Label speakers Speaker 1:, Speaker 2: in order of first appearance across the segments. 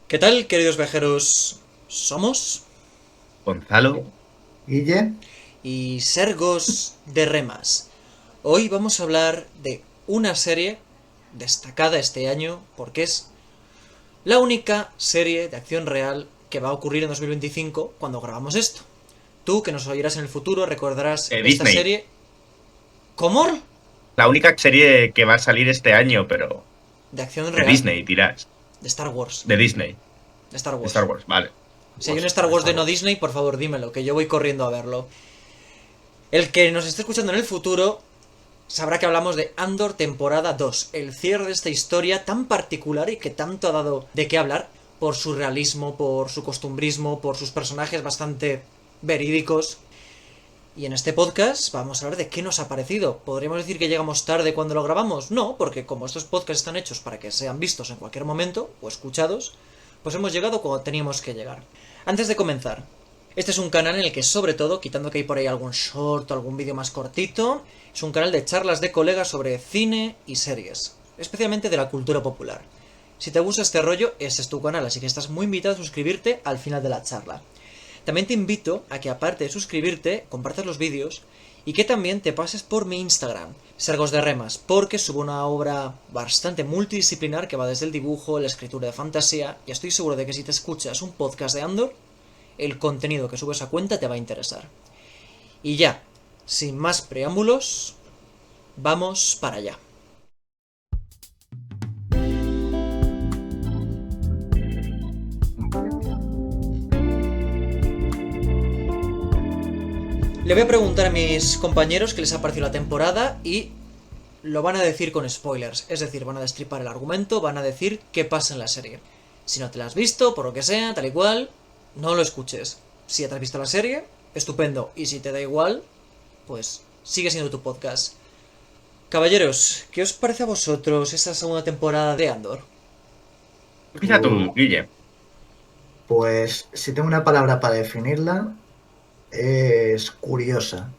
Speaker 1: ¿Qué tal, queridos viajeros? Somos
Speaker 2: Gonzalo.
Speaker 3: Guille,
Speaker 1: y Sergos de Remas. Hoy vamos a hablar de una serie destacada este año porque es la única serie de acción real que va a ocurrir en 2025 cuando grabamos esto. Tú, que nos oirás en el futuro, recordarás esta
Speaker 2: Disney.
Speaker 1: serie. ¿Cómo?
Speaker 2: La única serie que va a salir este año, pero
Speaker 1: De acción
Speaker 2: de
Speaker 1: real.
Speaker 2: Disney, dirás.
Speaker 1: De Star Wars.
Speaker 2: De Disney.
Speaker 1: De Star
Speaker 2: De Star
Speaker 1: Wars.
Speaker 2: Wars, vale.
Speaker 1: Si hay un Star Wars de no Disney, por favor dímelo, que yo voy corriendo a verlo. El que nos esté escuchando en el futuro sabrá que hablamos de Andor temporada 2, el cierre de esta historia tan particular y que tanto ha dado de qué hablar por su realismo, por su costumbrismo, por sus personajes bastante verídicos. Y en este podcast vamos a hablar de qué nos ha parecido. ¿Podríamos decir que llegamos tarde cuando lo grabamos? No, porque como estos podcasts están hechos para que sean vistos en cualquier momento o escuchados, pues hemos llegado cuando teníamos que llegar. Antes de comenzar, este es un canal en el que, sobre todo, quitando que hay por ahí algún short o algún vídeo más cortito, es un canal de charlas de colegas sobre cine y series, especialmente de la cultura popular. Si te gusta este rollo, este es tu canal, así que estás muy invitado a suscribirte al final de la charla. También te invito a que, aparte de suscribirte, compartas los vídeos y que también te pases por mi Instagram, Sergos de Remas, porque subo una obra bastante multidisciplinar que va desde el dibujo, la escritura de fantasía, y estoy seguro de que si te escuchas un podcast de Andor, el contenido que sube esa cuenta te va a interesar. Y ya, sin más preámbulos, vamos para allá. Le voy a preguntar a mis compañeros qué les ha parecido la temporada y lo van a decir con spoilers, es decir, van a destripar el argumento, van a decir qué pasa en la serie. Si no te la has visto, por lo que sea, tal y cual, no lo escuches. Si ya te has visto la serie, estupendo. Y si te da igual, pues sigue siendo tu podcast. Caballeros, ¿qué os parece a vosotros esta segunda temporada de Andor?
Speaker 2: Empieza tú, Guille.
Speaker 3: pues si tengo una palabra para definirla, es curiosa.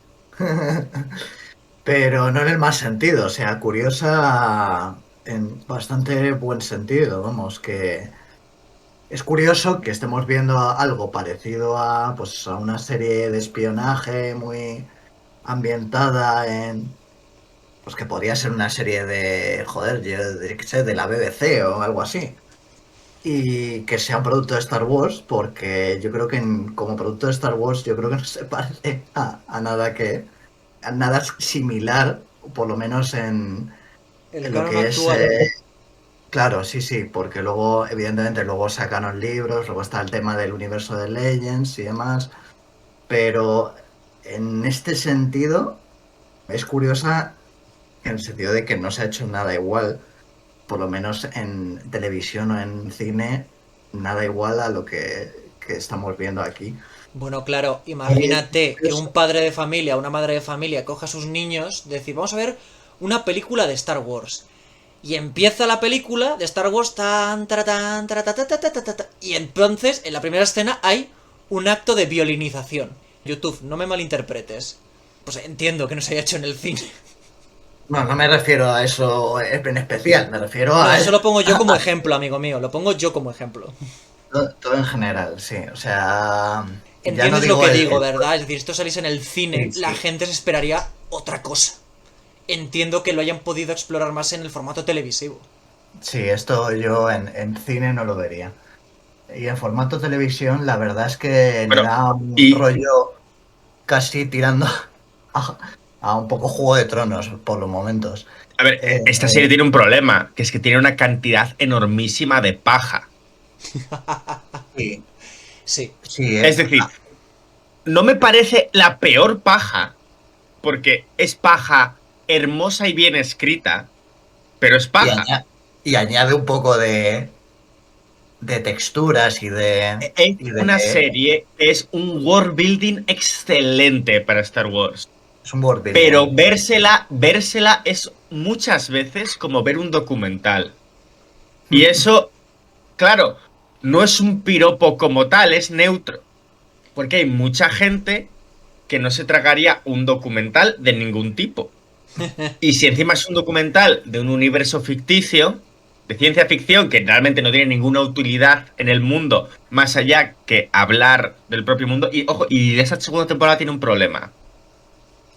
Speaker 3: Pero no en el más sentido, o sea, curiosa en bastante buen sentido, vamos, que es curioso que estemos viendo algo parecido a, pues, a una serie de espionaje muy ambientada en, pues que podría ser una serie de, joder, yo de, qué sé, de la BBC o algo así. Y que sea un producto de Star Wars, porque yo creo que como producto de Star Wars, yo creo que no se parece a nada que. A nada similar, por lo menos
Speaker 1: El
Speaker 3: en lo
Speaker 1: canon
Speaker 3: que es.
Speaker 1: actual.
Speaker 3: Claro, sí, sí, porque luego, evidentemente, luego sacaron libros, luego está el tema del universo de Legends y demás. Pero en este sentido, es curiosa en el sentido de que no se ha hecho nada igual, por lo menos en televisión o en cine, nada igual a lo que estamos viendo aquí.
Speaker 1: Bueno, claro,
Speaker 3: Es
Speaker 1: imagínate que un
Speaker 3: curioso.
Speaker 1: padre de familia, una madre de familia coja a sus niños, decir, vamos a ver una película de Star Wars. Y empieza la película de Star Wars tan, taratán, taratatatatata, y entonces en la primera escena hay un acto de violinización. YouTube, no me malinterpretes. Pues entiendo que no se haya hecho en el cine.
Speaker 3: No, no me refiero a eso en especial, me refiero
Speaker 1: No,
Speaker 3: a,
Speaker 1: eso lo pongo yo como ejemplo, amigo mío. Lo pongo yo como ejemplo.
Speaker 3: todo en general, sí. O sea, ya no
Speaker 1: ¿Entiendes lo
Speaker 3: digo
Speaker 1: que digo, verdad? Es decir, esto salís en el cine,
Speaker 3: sí,
Speaker 1: la
Speaker 3: sí.
Speaker 1: gente se esperaría otra cosa. Entiendo que lo hayan podido explorar más en el formato televisivo.
Speaker 3: Sí, esto yo en cine no lo vería. Y en formato televisión, la verdad es que le
Speaker 2: Bueno,
Speaker 3: da un
Speaker 2: y
Speaker 3: rollo casi tirando a, a un poco Juego de Tronos por los momentos.
Speaker 2: a ver,
Speaker 3: Eh,
Speaker 2: esta serie tiene un problema, que es que tiene una cantidad enormísima de paja.
Speaker 3: sí,
Speaker 1: Sí.
Speaker 3: sí,
Speaker 2: Es decir, no me parece la peor paja, porque es paja hermosa y bien escrita, pero es
Speaker 3: y,
Speaker 2: paja.
Speaker 3: y añade un poco de texturas
Speaker 2: Es
Speaker 3: y de.
Speaker 2: una serie que es un world building excelente para Star Wars.
Speaker 3: Es un world building.
Speaker 2: Pero vérsela es muchas veces como ver un documental. Y eso, claro, no es un piropo como tal, es neutro. Porque hay mucha gente que no se tragaría un documental de ningún tipo. Y si encima es un documental de un universo ficticio, de ciencia ficción que realmente no tiene ninguna utilidad en el mundo más allá que hablar del propio mundo. Y ojo, y esa segunda temporada tiene un problema.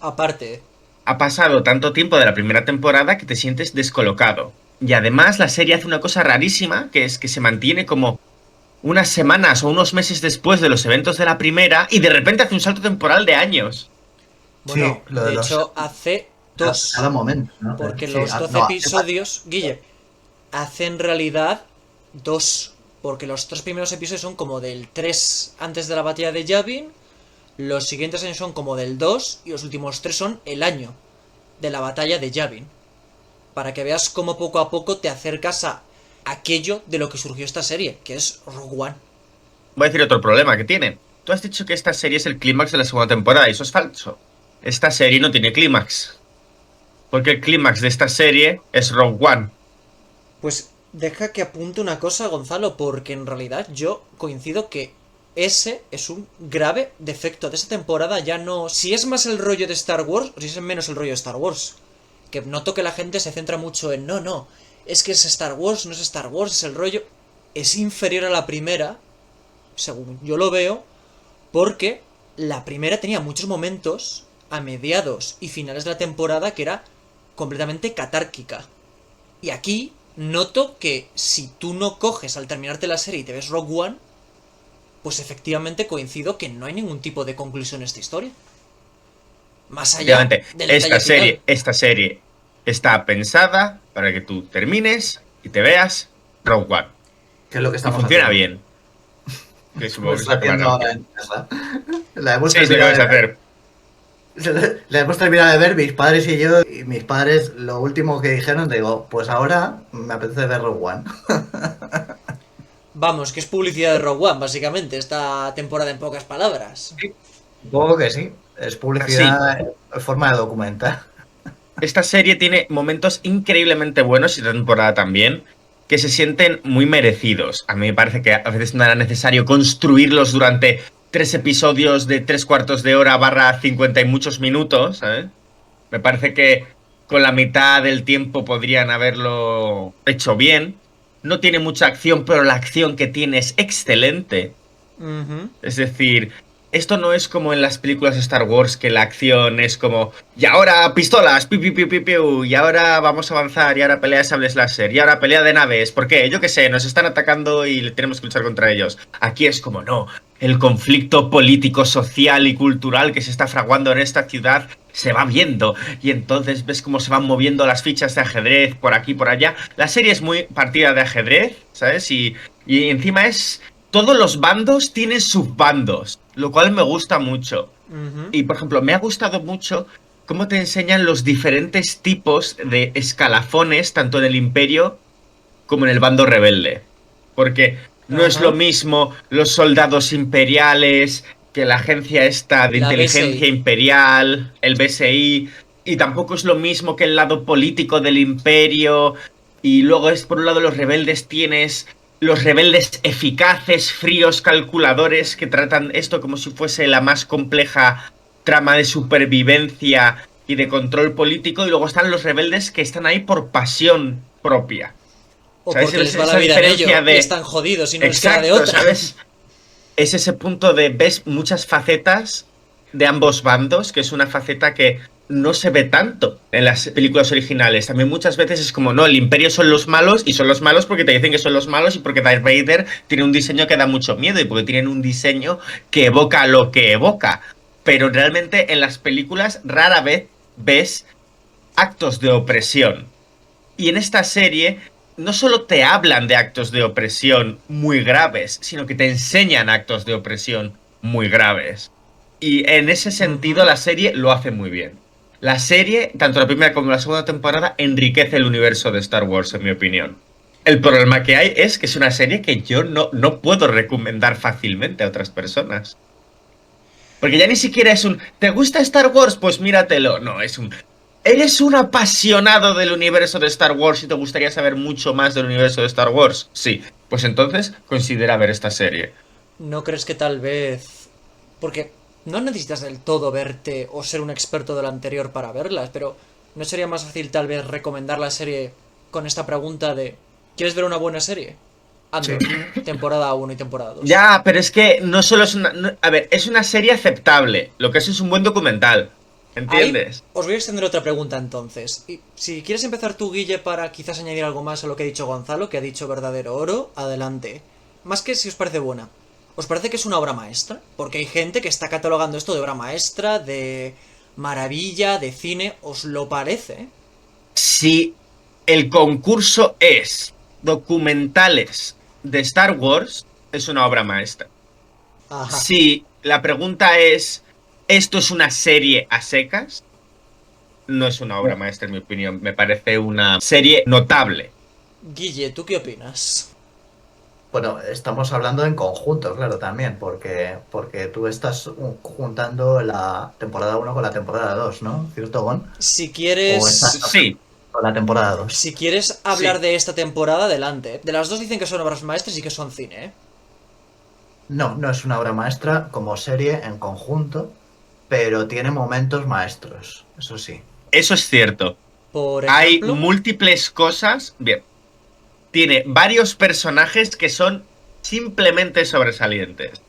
Speaker 1: Aparte,
Speaker 2: Ha pasado tanto tiempo de la primera temporada que te sientes descolocado. Y además la serie hace una cosa rarísima, que es que se mantiene como unas semanas o unos meses después de los eventos de la primera y de repente hace un salto temporal de años.
Speaker 1: bueno,
Speaker 3: Sí, lo de
Speaker 1: de
Speaker 3: los-
Speaker 1: hecho hace dos.
Speaker 3: Cada momento, ¿no?
Speaker 1: Porque
Speaker 3: Sí,
Speaker 1: los 12
Speaker 3: no,
Speaker 1: episodios, Guille, hace en realidad dos. Porque los tres primeros episodios son como del 3 antes de la batalla de Yavin. Los siguientes años son como del 2. Y los últimos 3 son el año de la batalla de Yavin. Para que veas cómo poco a poco te acercas a aquello de lo que surgió esta serie, que es Rogue One.
Speaker 2: Voy a decir otro problema que tienen. Tú has dicho que esta serie es el clímax de la segunda temporada y eso es falso. Esta serie no tiene clímax. Porque el clímax de esta serie es Rogue One.
Speaker 1: Pues deja que apunte una cosa, Gonzalo, porque en realidad yo coincido que ese es un grave defecto de esta temporada. Ya no. Si es más el rollo de Star Wars o si es menos el rollo de Star Wars. Que noto que la gente se centra mucho en no. Es que es Star Wars, no es Star Wars, es el rollo. Es inferior a la primera, según yo lo veo, porque la primera tenía muchos momentos a mediados y finales de la temporada que era completamente catárquica. Y aquí noto que si tú no coges al terminarte la serie y te ves Rogue One, pues efectivamente coincido que no hay ningún tipo de conclusión en esta historia. Más allá
Speaker 2: Obviamente,
Speaker 1: del detalle
Speaker 2: esta serie está pensada para que tú termines y te veas Rogue One.
Speaker 3: que es lo que
Speaker 2: Y
Speaker 3: estamos
Speaker 2: funciona
Speaker 3: haciendo.
Speaker 2: bien. Que supongo
Speaker 3: Lo
Speaker 2: que
Speaker 3: está
Speaker 2: es lo que van
Speaker 3: haciendo
Speaker 2: a
Speaker 3: ahora
Speaker 2: hacer.
Speaker 3: en casa. La hemos
Speaker 2: Sí, es lo que
Speaker 3: terminado
Speaker 2: vais a
Speaker 3: de ver.
Speaker 2: hacer.
Speaker 3: La hemos terminado de ver mis padres y yo. Y mis padres, lo último que dijeron, digo, pues ahora me apetece ver Rogue One.
Speaker 1: Vamos, que es publicidad de Rogue One, básicamente, esta temporada en pocas palabras.
Speaker 3: Supongo que sí. Es
Speaker 2: Sí.
Speaker 3: publicidad en forma de documental.
Speaker 2: Esta serie tiene momentos increíblemente buenos y esta temporada también, que se sienten muy merecidos. A mí me parece que a veces no era necesario construirlos durante 3 episodios de 3/4 de hora / 50 y muchos minutos, ¿sabes? Me parece que con la mitad del tiempo podrían haberlo hecho bien. No tiene mucha acción, pero la acción que tiene es excelente.
Speaker 1: Ujú.
Speaker 2: Es decir, esto no es como en las películas de Star Wars, que la acción es como, y ahora pistolas, piu, piu, piu, piu, piu, y ahora vamos a avanzar, y ahora pelea de sables láser, y ahora pelea de naves. ¿Por qué? Yo qué sé, nos están atacando y tenemos que luchar contra ellos. Aquí es como, no, el conflicto político, social y cultural que se está fraguando en esta ciudad se va viendo, y entonces ves cómo se van moviendo las fichas de ajedrez por aquí y por allá. La serie es muy partida de ajedrez, ¿sabes? Y encima es... Todos los bandos tienen subbandos, lo cual me gusta mucho.
Speaker 1: Ujú.
Speaker 2: Y, por ejemplo, me ha gustado mucho cómo te enseñan los diferentes tipos de escalafones, tanto en el Imperio como en el bando rebelde. Porque no es
Speaker 1: Ajá.
Speaker 2: lo mismo los soldados imperiales, que la agencia esta de
Speaker 1: La
Speaker 2: inteligencia
Speaker 1: BSI.
Speaker 2: imperial, el BSI, y tampoco es lo mismo que el lado político del Imperio. Y luego es, por un lado, los rebeldes tienes los rebeldes eficaces, fríos, calculadores, que tratan esto como si fuese la más compleja trama de supervivencia y de control político. Y luego están los rebeldes que están ahí por pasión propia.
Speaker 1: O
Speaker 2: ¿Sabes?
Speaker 1: porque les va la
Speaker 2: Esa
Speaker 1: vida en ello
Speaker 2: diferencia
Speaker 1: y
Speaker 2: de...
Speaker 1: están jodidos y no les queda de
Speaker 2: Exacto,
Speaker 1: otra.
Speaker 2: ¿sabes? Es ese punto de ves muchas facetas de ambos bandos, que es una faceta que no se ve tanto en las películas originales. También muchas veces es como, no, el Imperio son los malos y son los malos porque te dicen que son los malos y porque Darth Vader tiene un diseño que da mucho miedo y porque tienen un diseño que evoca lo que evoca. Pero realmente en las películas rara vez ves actos de opresión. Y en esta serie no solo te hablan de actos de opresión muy graves, sino que te enseñan actos de opresión muy graves. Y en ese sentido la serie lo hace muy bien. La serie, tanto la primera como la segunda temporada, enriquece el universo de Star Wars, en mi opinión. El problema que hay es que es una serie que yo no puedo recomendar fácilmente a otras personas. Porque ya ni siquiera es un, ¿te gusta Star Wars? Pues míratelo. No, es un, ¿eres un apasionado del universo de Star Wars y te gustaría saber mucho más del universo de Star Wars? Sí, pues entonces considera ver esta serie.
Speaker 1: ¿No crees que tal vez... Porque no necesitas del todo verte o ser un experto de lo anterior para verlas, pero ¿no sería más fácil tal vez recomendar la serie con esta pregunta de ¿Quieres ver una buena serie? Andor, temporada 1 y temporada 2.
Speaker 2: Ya, pero es que no solo es una... a ver, es una serie aceptable. Lo que es un buen documental. ¿Entiendes?
Speaker 1: Ahí os voy a extender otra pregunta entonces. Y si quieres empezar tú, Guille, para quizás añadir algo más a lo que ha dicho Gonzalo, que ha dicho verdadero oro, adelante. Más que si os parece buena. ¿Os parece que es una obra maestra? Porque hay gente que está catalogando esto de obra maestra, de maravilla, de cine. ¿Os lo parece?
Speaker 2: Si el concurso es documentales de Star Wars, es una obra maestra.
Speaker 1: Ajá.
Speaker 2: Si la pregunta es, ¿esto es una serie a secas? No es una obra maestra, en mi opinión. Me parece una serie notable.
Speaker 1: Guille, ¿tú qué opinas?
Speaker 3: Bueno, estamos hablando en conjunto, claro, también, porque tú estás juntando la temporada 1 con la temporada 2, ¿no? ¿Cierto, Gon?
Speaker 1: Si
Speaker 3: O
Speaker 1: quieres...
Speaker 2: Sí,
Speaker 3: con la temporada 2.
Speaker 1: Si quieres hablar
Speaker 2: Sí.
Speaker 1: de esta temporada, adelante. De las dos dicen que son obras maestras y que son cine, ¿eh?
Speaker 3: No, no es una obra maestra como serie en conjunto, pero tiene momentos maestros, eso sí.
Speaker 2: eso es cierto.
Speaker 1: Por
Speaker 2: Hay
Speaker 1: ejemplo...
Speaker 2: múltiples cosas. Bien. Tiene varios personajes que son simplemente sobresalientes.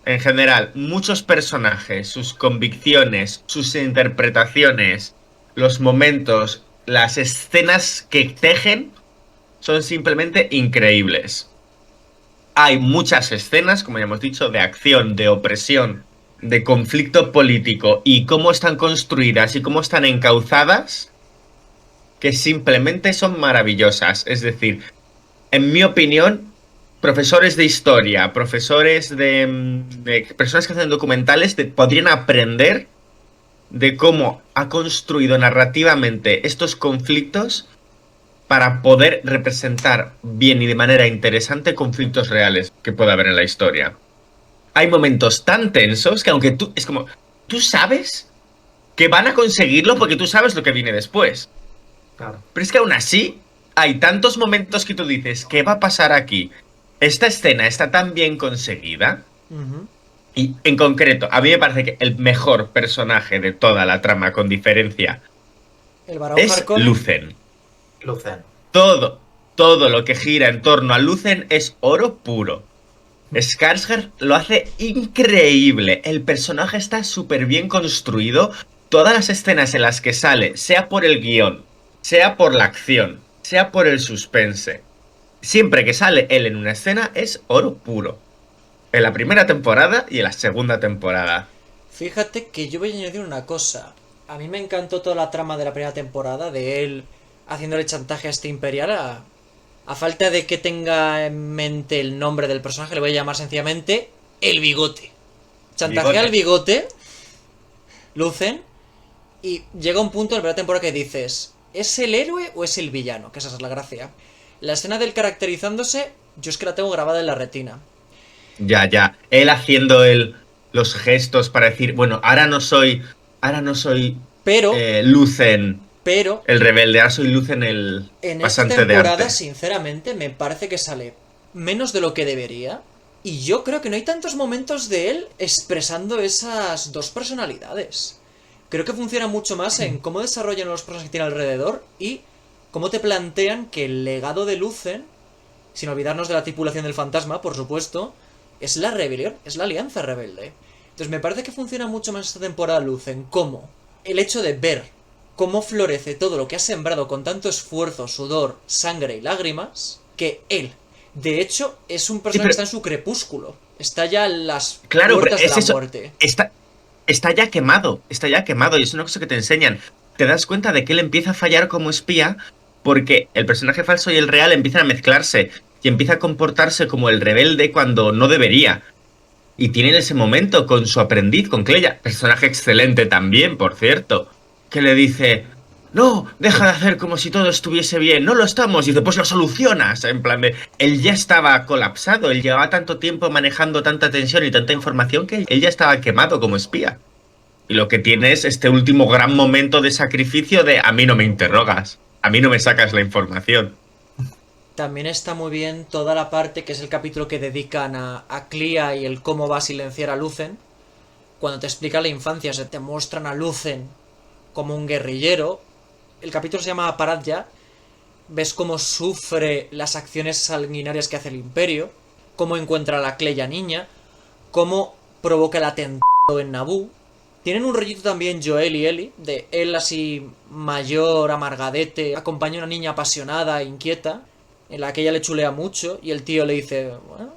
Speaker 2: En general, muchos personajes, sus convicciones, sus interpretaciones, los momentos, las escenas que tejen son simplemente increíbles. Hay muchas escenas, como ya hemos dicho, de acción, de opresión, de conflicto político y cómo están construidas y cómo están encauzadas que simplemente son maravillosas. Es decir, en mi opinión, profesores de historia, profesores de personas que hacen documentales podrían aprender de cómo ha construido narrativamente estos conflictos para poder representar bien y de manera interesante conflictos reales que pueda haber en la historia. Hay momentos tan tensos que aunque tú... Es como... Tú sabes que van a conseguirlo porque tú sabes lo que viene después.
Speaker 3: Claro.
Speaker 2: Pero es que aún así, hay tantos momentos que tú dices, ¿qué va a pasar aquí? Esta escena está tan bien conseguida.
Speaker 1: Ujú.
Speaker 2: Y en concreto, a mí me parece que el mejor personaje de toda la trama, con diferencia,
Speaker 1: El varón
Speaker 2: es
Speaker 1: Harkonnen.
Speaker 2: Lucen.
Speaker 3: Lucen.
Speaker 2: Todo lo que gira en torno a Lucen es oro puro. Skarsgård lo hace increíble. El personaje está súper bien construido. Todas las escenas en las que sale, sea por el guión, sea por la acción, sea por el suspense, siempre que sale él en una escena es oro puro. En la primera temporada y en la segunda temporada.
Speaker 1: Fíjate que yo voy a añadir una cosa. A mí me encantó toda la trama de la primera temporada de él haciéndole chantaje a este imperial a falta de que tenga en mente el nombre del personaje, le voy a llamar sencillamente el bigote. Chantajea
Speaker 2: Bigote.
Speaker 1: al bigote, Lucen, y llega un punto en la primera temporada que dices, ¿es el héroe o es el villano? Que esa es la gracia. La escena del caracterizándose, yo es que la tengo grabada en la retina.
Speaker 2: Ya. Él haciendo los gestos para decir, bueno, ahora no soy
Speaker 1: Pero,
Speaker 2: Lucen
Speaker 1: pero,
Speaker 2: el rebelde, ahora soy Lucen el
Speaker 1: en esta
Speaker 2: pasante de
Speaker 1: temporada,
Speaker 2: arte.
Speaker 1: sinceramente, me parece que sale menos de lo que debería. Y yo creo que no hay tantos momentos de él expresando esas dos personalidades. Creo que funciona mucho más en cómo desarrollan los personajes que tiene alrededor y cómo te plantean que el legado de Lucen, sin olvidarnos de la tripulación del fantasma, por supuesto, es la rebelión, es la alianza rebelde. Entonces me parece que funciona mucho más esta temporada Lucen como el hecho de ver cómo florece todo lo que ha sembrado con tanto esfuerzo, sudor, sangre y lágrimas, que él. De hecho, es un personaje que está en su crepúsculo. Está ya en las
Speaker 2: Claro, pero
Speaker 1: puertas de
Speaker 2: es
Speaker 1: la
Speaker 2: eso.
Speaker 1: muerte.
Speaker 2: Está ya quemado, y es una cosa que te enseñan. Te das cuenta de que él empieza a fallar como espía porque el personaje falso y el real empiezan a mezclarse y empieza a comportarse como el rebelde cuando no debería. Y tienen ese momento con su aprendiz, con Cleia, personaje excelente también, por cierto, que le dice, no, deja de hacer como si todo estuviese bien, no lo estamos, y después lo solucionas, en plan de, él ya estaba colapsado, él llevaba tanto tiempo manejando tanta tensión y tanta información que él ya estaba quemado como espía. Y lo que tiene es este último gran momento de sacrificio de, a mí no me interrogas, a mí no me sacas la información.
Speaker 1: También está muy bien toda la parte que es el capítulo que dedican a Clea y el cómo va a silenciar a Lucen. Cuando te explica la infancia, se te muestran a Lucen como un guerrillero. El capítulo se llama Parad ya. ves cómo sufre las acciones sanguinarias que hace el Imperio, cómo encuentra a la Cleya niña, cómo provoca el atentado en Naboo. Tienen un rollito también Joel y Ellie, de él así mayor, amargadete, acompaña a una niña apasionada, inquieta, en la que ella le chulea mucho, y el tío le dice, bueno,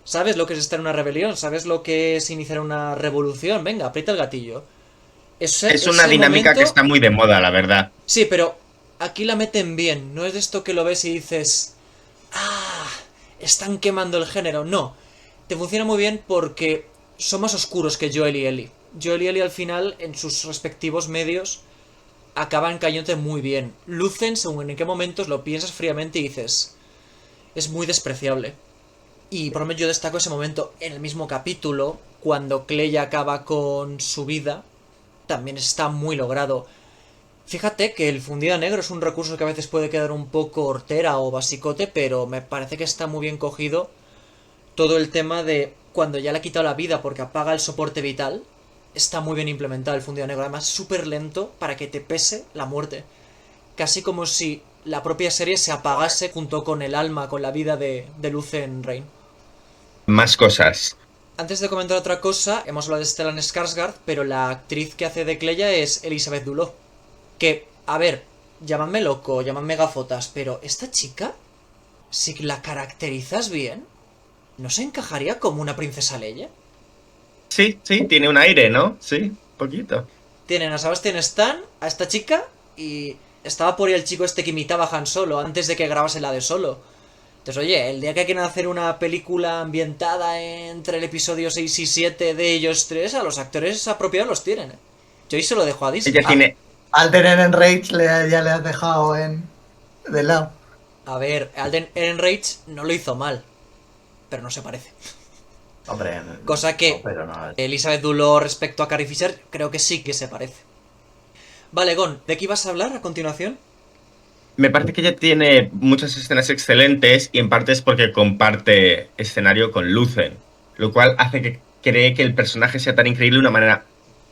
Speaker 1: ¿sabes lo que es estar en una rebelión? ¿Sabes lo que es iniciar una revolución? Venga, aprieta el gatillo.
Speaker 2: Es una dinámica que está muy de moda, la verdad.
Speaker 1: Sí, pero aquí la meten bien. No es de esto que lo ves y dices, ah, están quemando el género. No, te funciona muy bien porque son más oscuros que Joel y Ellie. Joel y Ellie al final, en sus respectivos medios, acaban cayéndote muy bien. Lucen según en qué momentos lo piensas fríamente y dices, es muy despreciable. Y por lo menos yo destaco ese momento en el mismo capítulo, cuando Cleya acaba con su vida, también está muy logrado. Fíjate que el fundido a negro es un recurso que a veces puede quedar un poco hortera o basicote, pero me parece que está muy bien cogido todo el tema de cuando ya le ha quitado la vida porque apaga el soporte vital. Está muy bien implementado el fundido a negro, además súper lento para que te pese la muerte. Casi como si la propia serie se apagase junto con el alma, con la vida de Lucen Rain.
Speaker 2: Más cosas.
Speaker 1: Antes de comentar otra cosa, hemos hablado de Stellan Skarsgård, pero la actriz que hace de Cleya es Elizabeth Duló. Que, a ver, llamadme loco, llamadme gafotas, pero esta chica, si la caracterizas bien, ¿no se encajaría como una princesa Leia?
Speaker 2: Sí, tiene un aire, ¿no? Sí, poquito.
Speaker 1: Tienen a Sebastian Stan, a esta chica, y estaba por ahí el chico este que imitaba a Han Solo antes de que grabase la de Solo. Entonces, oye, el día que quieran hacer una película ambientada entre el episodio 6 y 7 de ellos tres, a los actores apropiados los tienen, ¿eh? Yo ahí se lo dejo a Disney.
Speaker 2: Ella tiene...
Speaker 3: Alden Ehrenreich ya le has dejado de lado.
Speaker 1: A ver, Alden Ehrenreich no lo hizo mal, pero no se parece.
Speaker 3: Hombre,
Speaker 1: Cosa que
Speaker 3: no, pero no.
Speaker 1: Elizabeth Duló respecto a Carrie Fisher creo que sí que se parece. Vale, Gon, ¿de qué ibas a hablar a continuación?
Speaker 2: Me parece que ella tiene muchas escenas excelentes y en parte es porque comparte escenario con Lucen, lo cual hace que cree que el personaje sea tan increíble de una manera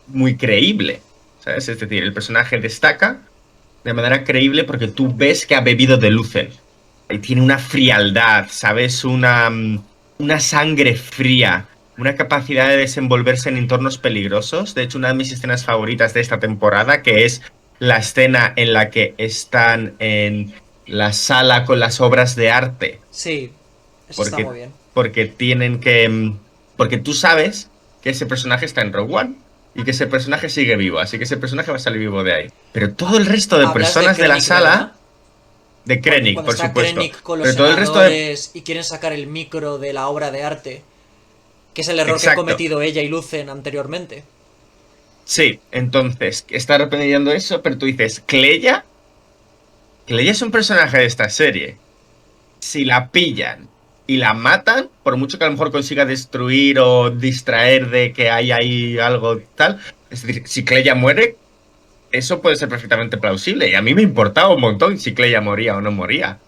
Speaker 2: muy creíble, ¿sabes? Es decir, el personaje destaca de manera creíble porque tú ves que ha bebido de Lucen. Y tiene una frialdad, ¿sabes? Una sangre fría, una capacidad de desenvolverse en entornos peligrosos. De hecho, una de mis escenas favoritas de esta temporada, que es la escena en la que están en la sala con las obras de arte.
Speaker 1: Sí, eso está muy bien.
Speaker 2: Porque tienen que... Porque tú sabes que ese personaje está en Rogue One y que ese personaje sigue vivo, así que ese personaje va a salir vivo de ahí. Pero todo el resto de personas de la sala...
Speaker 1: ¿verdad?
Speaker 2: De Krennic,
Speaker 1: Cuando
Speaker 2: por
Speaker 1: está
Speaker 2: supuesto.
Speaker 1: Krennic con los
Speaker 2: Pero todo el resto
Speaker 1: senadores y quieren sacar el micro de la obra de arte, que es el error que ha
Speaker 2: Exacto.
Speaker 1: cometido ella y Lucen anteriormente.
Speaker 2: Sí, entonces, está repitiendo eso, pero tú dices, ¿Cleya? Cleya es un personaje de esta serie. Si la pillan y la matan, por mucho que a lo mejor consiga destruir o distraer de que hay ahí algo tal, es decir, si Cleya muere, eso puede ser perfectamente plausible. Y a mí me importaba un montón si Cleya moría o no moría.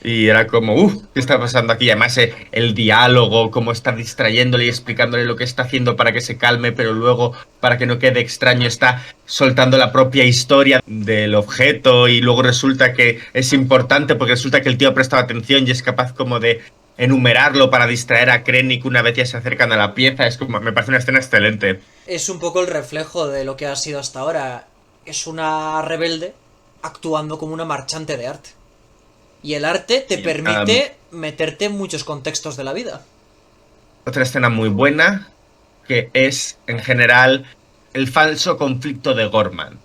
Speaker 2: Y era como, ¿qué está pasando aquí? Además, el diálogo, cómo está distrayéndole y explicándole lo que está haciendo para que se calme, pero luego, para que no quede extraño, está soltando la propia historia del objeto y luego resulta que es importante porque resulta que el tío ha prestado atención y es capaz como de enumerarlo para distraer a Krennic una vez ya se acercan a la pieza. Es como, me parece una escena excelente.
Speaker 1: Es un poco el reflejo de lo que ha sido hasta ahora. Es una rebelde actuando como una marchante de arte. Y el arte te permite meterte en muchos contextos de la vida.
Speaker 2: Otra escena muy buena, que es, en general, el falso conflicto de Gorman.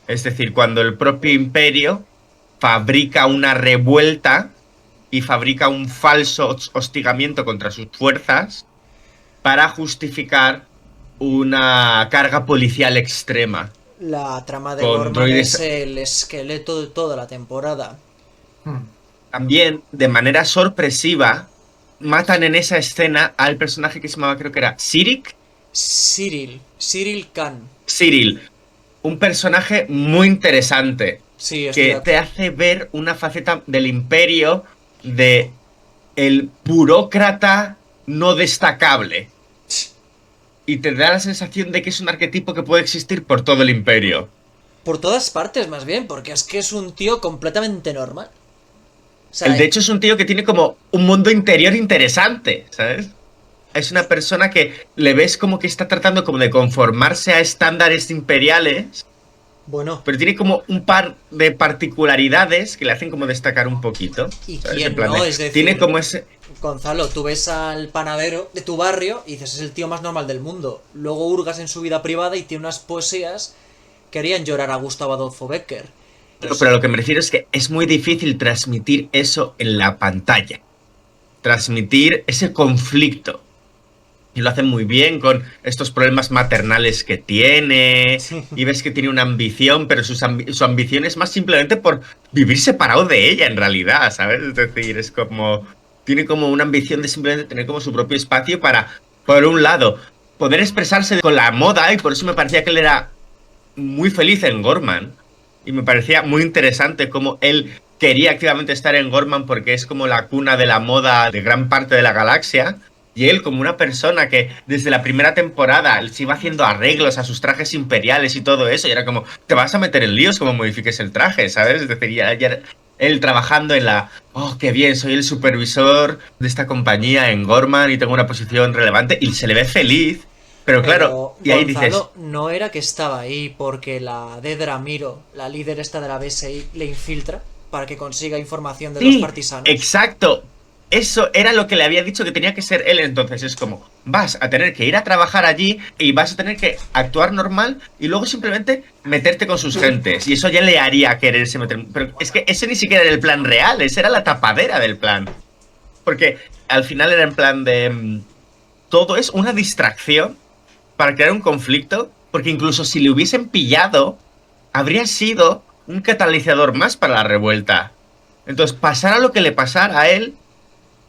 Speaker 2: Es decir, cuando el propio Imperio fabrica una revuelta y fabrica un falso hostigamiento contra sus fuerzas para justificar una carga policial extrema.
Speaker 1: La trama de
Speaker 2: Con
Speaker 1: Gorman
Speaker 2: droides...
Speaker 1: es el esqueleto de toda la temporada.
Speaker 2: También, de manera sorpresiva, matan en esa escena al personaje que se llamaba, creo que era Cyril
Speaker 1: Khan.
Speaker 2: Cyril, un personaje muy interesante.
Speaker 1: Sí,
Speaker 2: que te hace ver una faceta del Imperio de el burócrata no destacable. Y te da la sensación de que es un arquetipo que puede existir por todo el Imperio.
Speaker 1: por todas partes más bien, porque es que es un tío completamente normal. O sea,
Speaker 2: Él, de hecho, es un tío que tiene como un mundo interior interesante, ¿sabes? Es una persona que le ves como que está tratando como de conformarse a estándares imperiales,
Speaker 1: bueno,
Speaker 2: pero tiene como un par de particularidades que le hacen como destacar un poquito.
Speaker 1: ¿y
Speaker 2: ¿Sabes?
Speaker 1: quién
Speaker 2: En plan
Speaker 1: no?
Speaker 2: de-
Speaker 1: Es decir,
Speaker 2: tiene como ese...
Speaker 1: Gonzalo, tú ves al panadero de tu barrio y dices, es el tío más normal del mundo. Luego hurgas en su vida privada y tiene unas poesías que harían llorar a Gustavo Adolfo Becker.
Speaker 2: Pero a lo que me refiero es que es muy difícil transmitir eso en la pantalla. Transmitir ese conflicto. Y lo hacen muy bien con estos problemas maternales que tiene. Y ves que tiene una ambición, pero su ambición es más simplemente por vivir separado de ella, en realidad, ¿sabes? Es decir, es como... Tiene como una ambición de simplemente tener como su propio espacio para, por un lado, poder expresarse con la moda. Y por eso me parecía que él era muy feliz en Gorman. Y me parecía muy interesante cómo él quería activamente estar en Gorman porque es como la cuna de la moda de gran parte de la galaxia. Y él, como una persona que desde la primera temporada se iba haciendo arreglos a sus trajes imperiales y todo eso, y era como, te vas a meter en líos como modifiques el traje, ¿sabes? Es decir, ya él trabajando en la, oh, qué bien, soy el supervisor de esta compañía en Gorman y tengo una posición relevante, y se le ve feliz, pero claro,
Speaker 1: Pero
Speaker 2: y ahí dices,
Speaker 1: Gonzalo no era que estaba ahí porque la Dedra Miro, la líder esta de la BSI, le infiltra para que consiga información de los
Speaker 2: sí,
Speaker 1: partisanos.
Speaker 2: exacto. Eso era lo que le había dicho que tenía que ser él. Entonces es como, vas a tener que ir a trabajar allí y vas a tener que actuar normal y luego simplemente meterte con sus gentes. Y eso ya le haría quererse meter. Pero es que ese ni siquiera era el plan real, esa era la tapadera del plan. Porque al final era en plan de... todo es una distracción para crear un conflicto. Porque incluso si le hubiesen pillado, habría sido un catalizador más para la revuelta. Entonces, pasara lo que le pasara a él,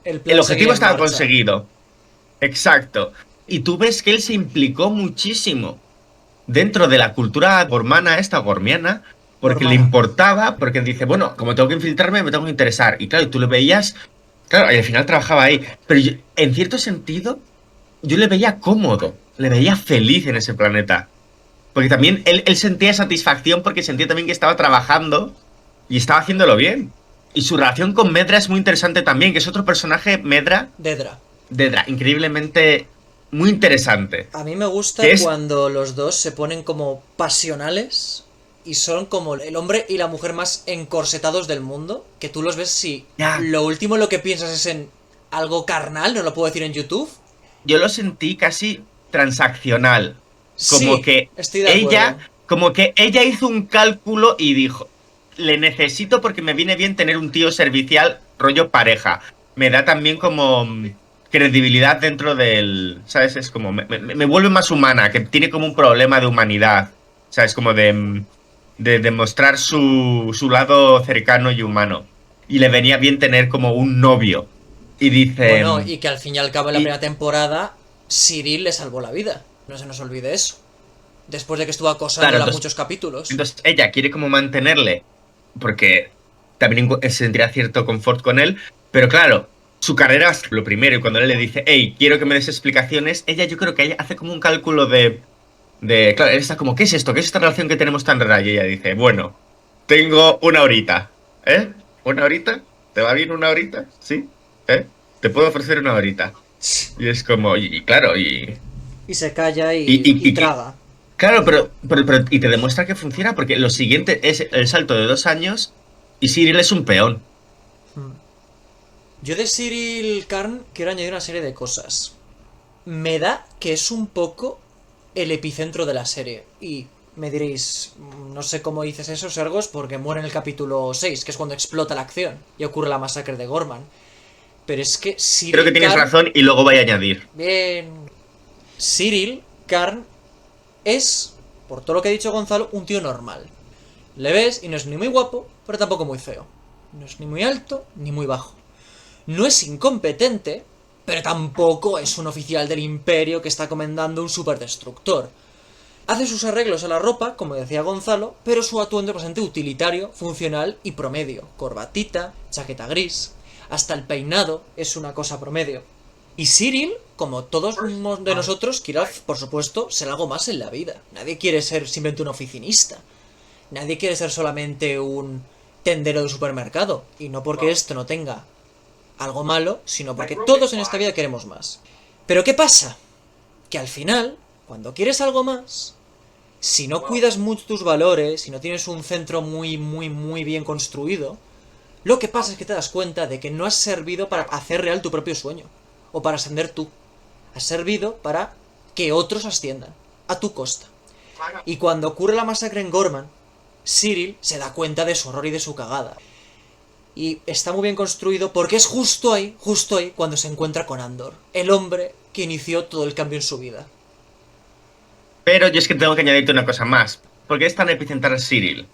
Speaker 1: plan
Speaker 2: el
Speaker 1: seguía
Speaker 2: objetivo
Speaker 1: en
Speaker 2: estaba
Speaker 1: marcha.
Speaker 2: conseguido. Exacto. Y tú ves que él se implicó muchísimo dentro de la cultura gormana, esta gormiana, porque le
Speaker 1: Gormana.
Speaker 2: importaba, porque dice, bueno, como tengo que infiltrarme, me tengo que interesar. Y claro, tú le veías, claro, y al final trabajaba ahí. Pero en cierto sentido, yo le veía cómodo, le veía feliz en ese planeta. Porque también él sentía satisfacción porque sentía también que estaba trabajando y estaba haciéndolo bien. Y su relación con Medra es muy interesante también, que es otro personaje, Medra,
Speaker 1: Dedra.
Speaker 2: Dedra, increíblemente muy interesante.
Speaker 1: A mí me gusta
Speaker 2: Que es...
Speaker 1: cuando los dos se ponen como pasionales y son como el hombre y la mujer más encorsetados del mundo, que tú los ves si
Speaker 2: Ya,
Speaker 1: lo último en lo que piensas es en algo carnal, no lo puedo decir en YouTube.
Speaker 2: yo lo sentí casi transaccional. Como
Speaker 1: Sí,
Speaker 2: que
Speaker 1: estoy de acuerdo.
Speaker 2: ella hizo un cálculo y dijo, le necesito porque me viene bien tener un tío servicial rollo pareja. Me da también como credibilidad dentro del, ¿sabes? Es como, me vuelve más humana, que tiene como un problema de humanidad. ¿Sabes? Como de demostrar su lado cercano y humano. Y le venía bien tener como un novio. Y dice...
Speaker 1: Bueno, y que al fin y al cabo en la
Speaker 2: y-
Speaker 1: primera temporada Cyril le salvó la vida. No se nos olvide eso. Después de que estuvo
Speaker 2: claro,
Speaker 1: acosándola muchos capítulos.
Speaker 2: entonces ella quiere como mantenerle, porque también sentirá cierto confort con él, pero claro, su carrera es lo primero, y cuando él le dice, hey, quiero que me des explicaciones, ella yo creo que ella hace como un cálculo claro, él está como, ¿qué es esto? ¿Qué es esta relación que tenemos tan rara? Y ella dice, bueno, tengo una horita, ¿eh? ¿Una horita? ¿Te va bien una horita? ¿Sí? ¿Eh? Te puedo ofrecer una horita. Y es como, y claro,
Speaker 1: Y se calla
Speaker 2: y
Speaker 1: traga.
Speaker 2: claro, y te demuestra que funciona porque lo siguiente es el salto de 2 años y Cyril es un peón.
Speaker 1: Yo de Cyril Karn quiero añadir una serie de cosas. Me da que es un poco el epicentro de la serie. Y me diréis, no sé cómo dices eso, Sergos, porque muere en el capítulo 6, que es cuando explota la acción y ocurre la masacre de Gorman. Pero es que Cyril
Speaker 2: Creo que tienes
Speaker 1: Karn...
Speaker 2: razón y luego voy a añadir.
Speaker 1: Bien. Cyril Karn es, por todo lo que ha dicho Gonzalo, un tío normal. Le ves y no es ni muy guapo, pero tampoco muy feo. No es ni muy alto ni muy bajo. No es incompetente, pero tampoco es un oficial del imperio que está comandando un superdestructor. Hace sus arreglos a la ropa, como decía Gonzalo, pero su atuendo es bastante utilitario, funcional y promedio. Corbatita, chaqueta gris, hasta el peinado es una cosa promedio. Y Cyril, como todos de nosotros, quiere, por supuesto, ser algo más en la vida. Nadie quiere ser simplemente un oficinista. Nadie quiere ser solamente un tendero de supermercado. Y no porque esto no tenga algo malo, sino porque todos en esta vida queremos más. Pero ¿qué pasa? Que al final, cuando quieres algo más, si no cuidas mucho tus valores, si no tienes un centro muy, muy, muy bien construido, lo que pasa es que te das cuenta de que no has servido para hacer real tu propio sueño. O para ascender tú. Has servido para que otros asciendan. A tu costa. Y cuando ocurre la masacre en Gorman, Cyril se da cuenta de su horror y de su cagada. Y está muy bien construido porque es justo ahí, cuando se encuentra con Andor. El hombre que inició todo el cambio en su vida.
Speaker 2: Pero yo es que tengo que añadirte una cosa más. ¿Por qué es tan epicentral Cyril?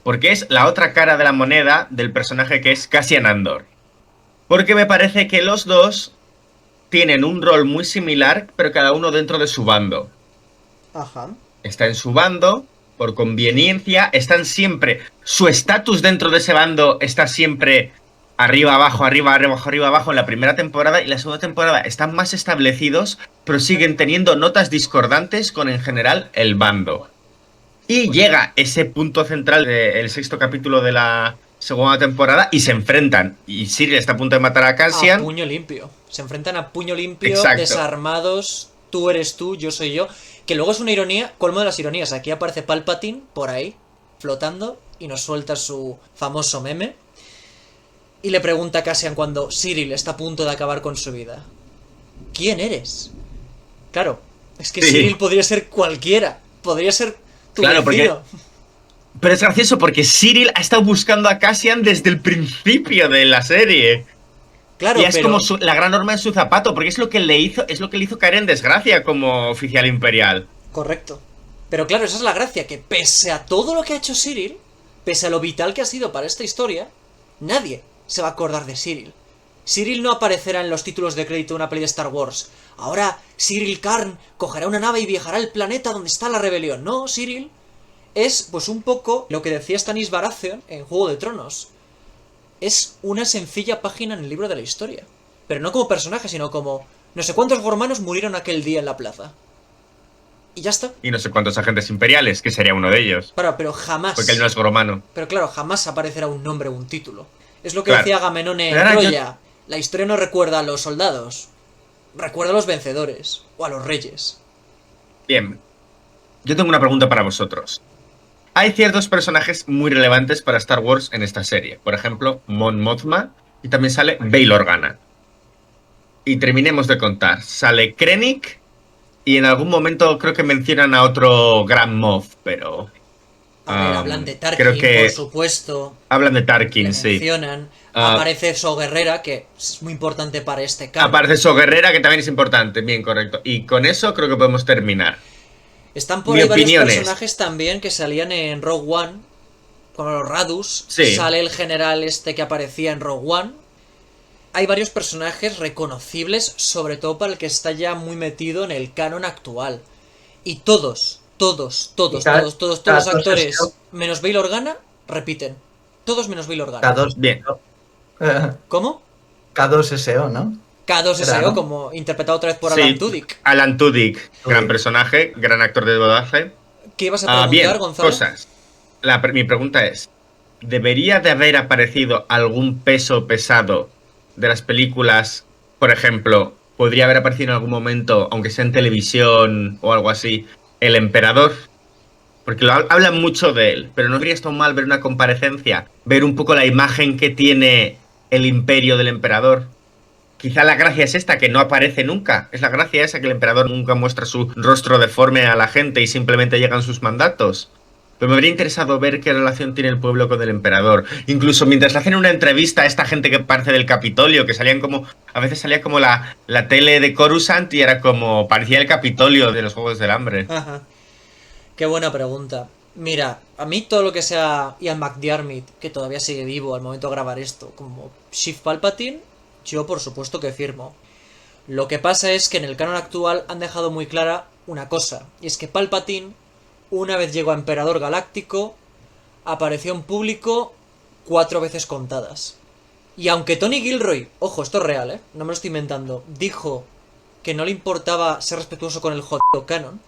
Speaker 2: Porque es la otra cara de la moneda del personaje que es Cassian Andor. Porque me parece que los dos tienen un rol muy similar, pero cada uno dentro de su bando.
Speaker 1: Ajá.
Speaker 2: Está en su bando, por conveniencia, están siempre... Su estatus dentro de ese bando está siempre arriba, abajo, arriba, abajo, arriba, abajo en la primera temporada, y la segunda temporada están más establecidos, pero siguen teniendo notas discordantes con, en general, el bando. Y llega ese punto central del sexto capítulo de la segunda temporada y se enfrentan. Y Cyril está a punto de matar a Cassian.
Speaker 1: A puño limpio. Se enfrentan a puño limpio,
Speaker 2: Exacto.
Speaker 1: Desarmados, tú eres tú, yo soy yo. Que luego es una ironía, colmo de las ironías. Aquí aparece Palpatine, por ahí, flotando, y nos suelta su famoso meme. Y le pregunta a Cassian cuando Cyril está a punto de acabar con su vida: ¿quién eres? Claro, es que
Speaker 2: Sí.
Speaker 1: Cyril podría ser cualquiera. Podría ser tu
Speaker 2: Claro,
Speaker 1: vecino.
Speaker 2: Pero es gracioso porque Cyril ha estado buscando a Cassian desde el principio de la serie.
Speaker 1: Claro,
Speaker 2: Y es
Speaker 1: pero...
Speaker 2: como la gran norma en su zapato, porque es lo que le hizo caer en desgracia como oficial imperial.
Speaker 1: Correcto. Pero claro, esa es la gracia, que pese a todo lo que ha hecho Cyril, pese a lo vital que ha sido para esta historia, nadie se va a acordar de Cyril. Cyril no aparecerá en los títulos de crédito de una peli de Star Wars. Ahora Cyril Karn cogerá una nave y viajará al planeta donde está la rebelión. No, Cyril es pues un poco lo que decía Stannis Baratheon en Juego de Tronos. Es una sencilla página en el libro de la historia. Pero no como personaje, sino como... no sé cuántos gormanos murieron aquel día en la plaza. Y ya está.
Speaker 2: Y no sé cuántos agentes imperiales, que sería uno de ellos.
Speaker 1: Claro, pero jamás...
Speaker 2: Porque él no es romano.
Speaker 1: Pero claro, jamás aparecerá un nombre o un título. Es lo que
Speaker 2: Claro.
Speaker 1: decía Agamenón en
Speaker 2: Pero ahora
Speaker 1: Troya. La historia no recuerda a los soldados. Recuerda a los vencedores. O a los reyes.
Speaker 2: Bien. Yo tengo una pregunta para vosotros. Hay ciertos personajes muy relevantes para Star Wars en esta serie. Por ejemplo, Mon Mothma. Y también sale Bail Organa. Y terminemos de contar. Sale Krennic. Y en algún momento creo que mencionan a otro Gran Moff, pero...
Speaker 1: A ver, hablan de Tarkin,
Speaker 2: creo que
Speaker 1: por supuesto.
Speaker 2: hablan de
Speaker 1: Le
Speaker 2: Tarkin, sí.
Speaker 1: mencionan. Aparece So Guerrera, que es muy importante para este caso.
Speaker 2: Aparece So Guerrera, que también es importante. Bien, correcto. Y con eso creo que podemos terminar.
Speaker 1: Están por
Speaker 2: Mi
Speaker 1: ahí varios
Speaker 2: opinión es-
Speaker 1: personajes también que salían en Rogue One. Con los Radus.
Speaker 2: Sí.
Speaker 1: Sale el general este que aparecía en Rogue One. Hay varios personajes reconocibles, sobre todo para el que está ya muy metido en el canon actual. Y todos los actores, menos Bail Organa, repiten. Todos menos Bail Organa.
Speaker 3: K2,
Speaker 2: Bien.
Speaker 1: ¿Cómo?
Speaker 3: K2SO, ¿no?
Speaker 1: K2SO,
Speaker 3: Era, ¿no?
Speaker 1: como interpretado otra vez por
Speaker 2: Sí,
Speaker 1: Alan Tudyk.
Speaker 2: Alan Tudyk, gran
Speaker 3: Tudyk.
Speaker 2: personaje, gran actor de doblaje.
Speaker 1: ¿Qué ibas a preguntar,
Speaker 2: Bien,
Speaker 1: Gonzalo?
Speaker 2: cosas. Mi pregunta es, ¿debería de haber aparecido algún peso pesado de las películas? Por ejemplo, ¿podría haber aparecido en algún momento, aunque sea en televisión o algo así, el emperador? Porque hablan mucho de él, pero no habría estado mal ver una comparecencia, ver un poco la imagen que tiene el imperio del emperador. Quizá la gracia es esta, que no aparece nunca. Es la gracia esa, que el emperador nunca muestra su rostro deforme a la gente y simplemente llegan sus mandatos. Pero me habría interesado ver qué relación tiene el pueblo con el emperador. Incluso mientras le hacen una entrevista a esta gente que parte del Capitolio, que salían como... A veces salía como la tele de Coruscant y era como... parecía el Capitolio de los Juegos del Hambre.
Speaker 1: Ajá. Qué buena pregunta. Mira, a mí todo lo que sea Ian McDiarmid, que todavía sigue vivo al momento de grabar esto, como Sheev Palpatine, yo por supuesto que firmo. Lo que pasa es que en el canon actual han dejado muy clara una cosa, y es que Palpatine, una vez llegó a Emperador Galáctico, apareció en público 4 veces contadas. Y aunque Tony Gilroy, ojo, esto es real, no me lo estoy inventando, dijo que no le importaba ser respetuoso con el jodido canon,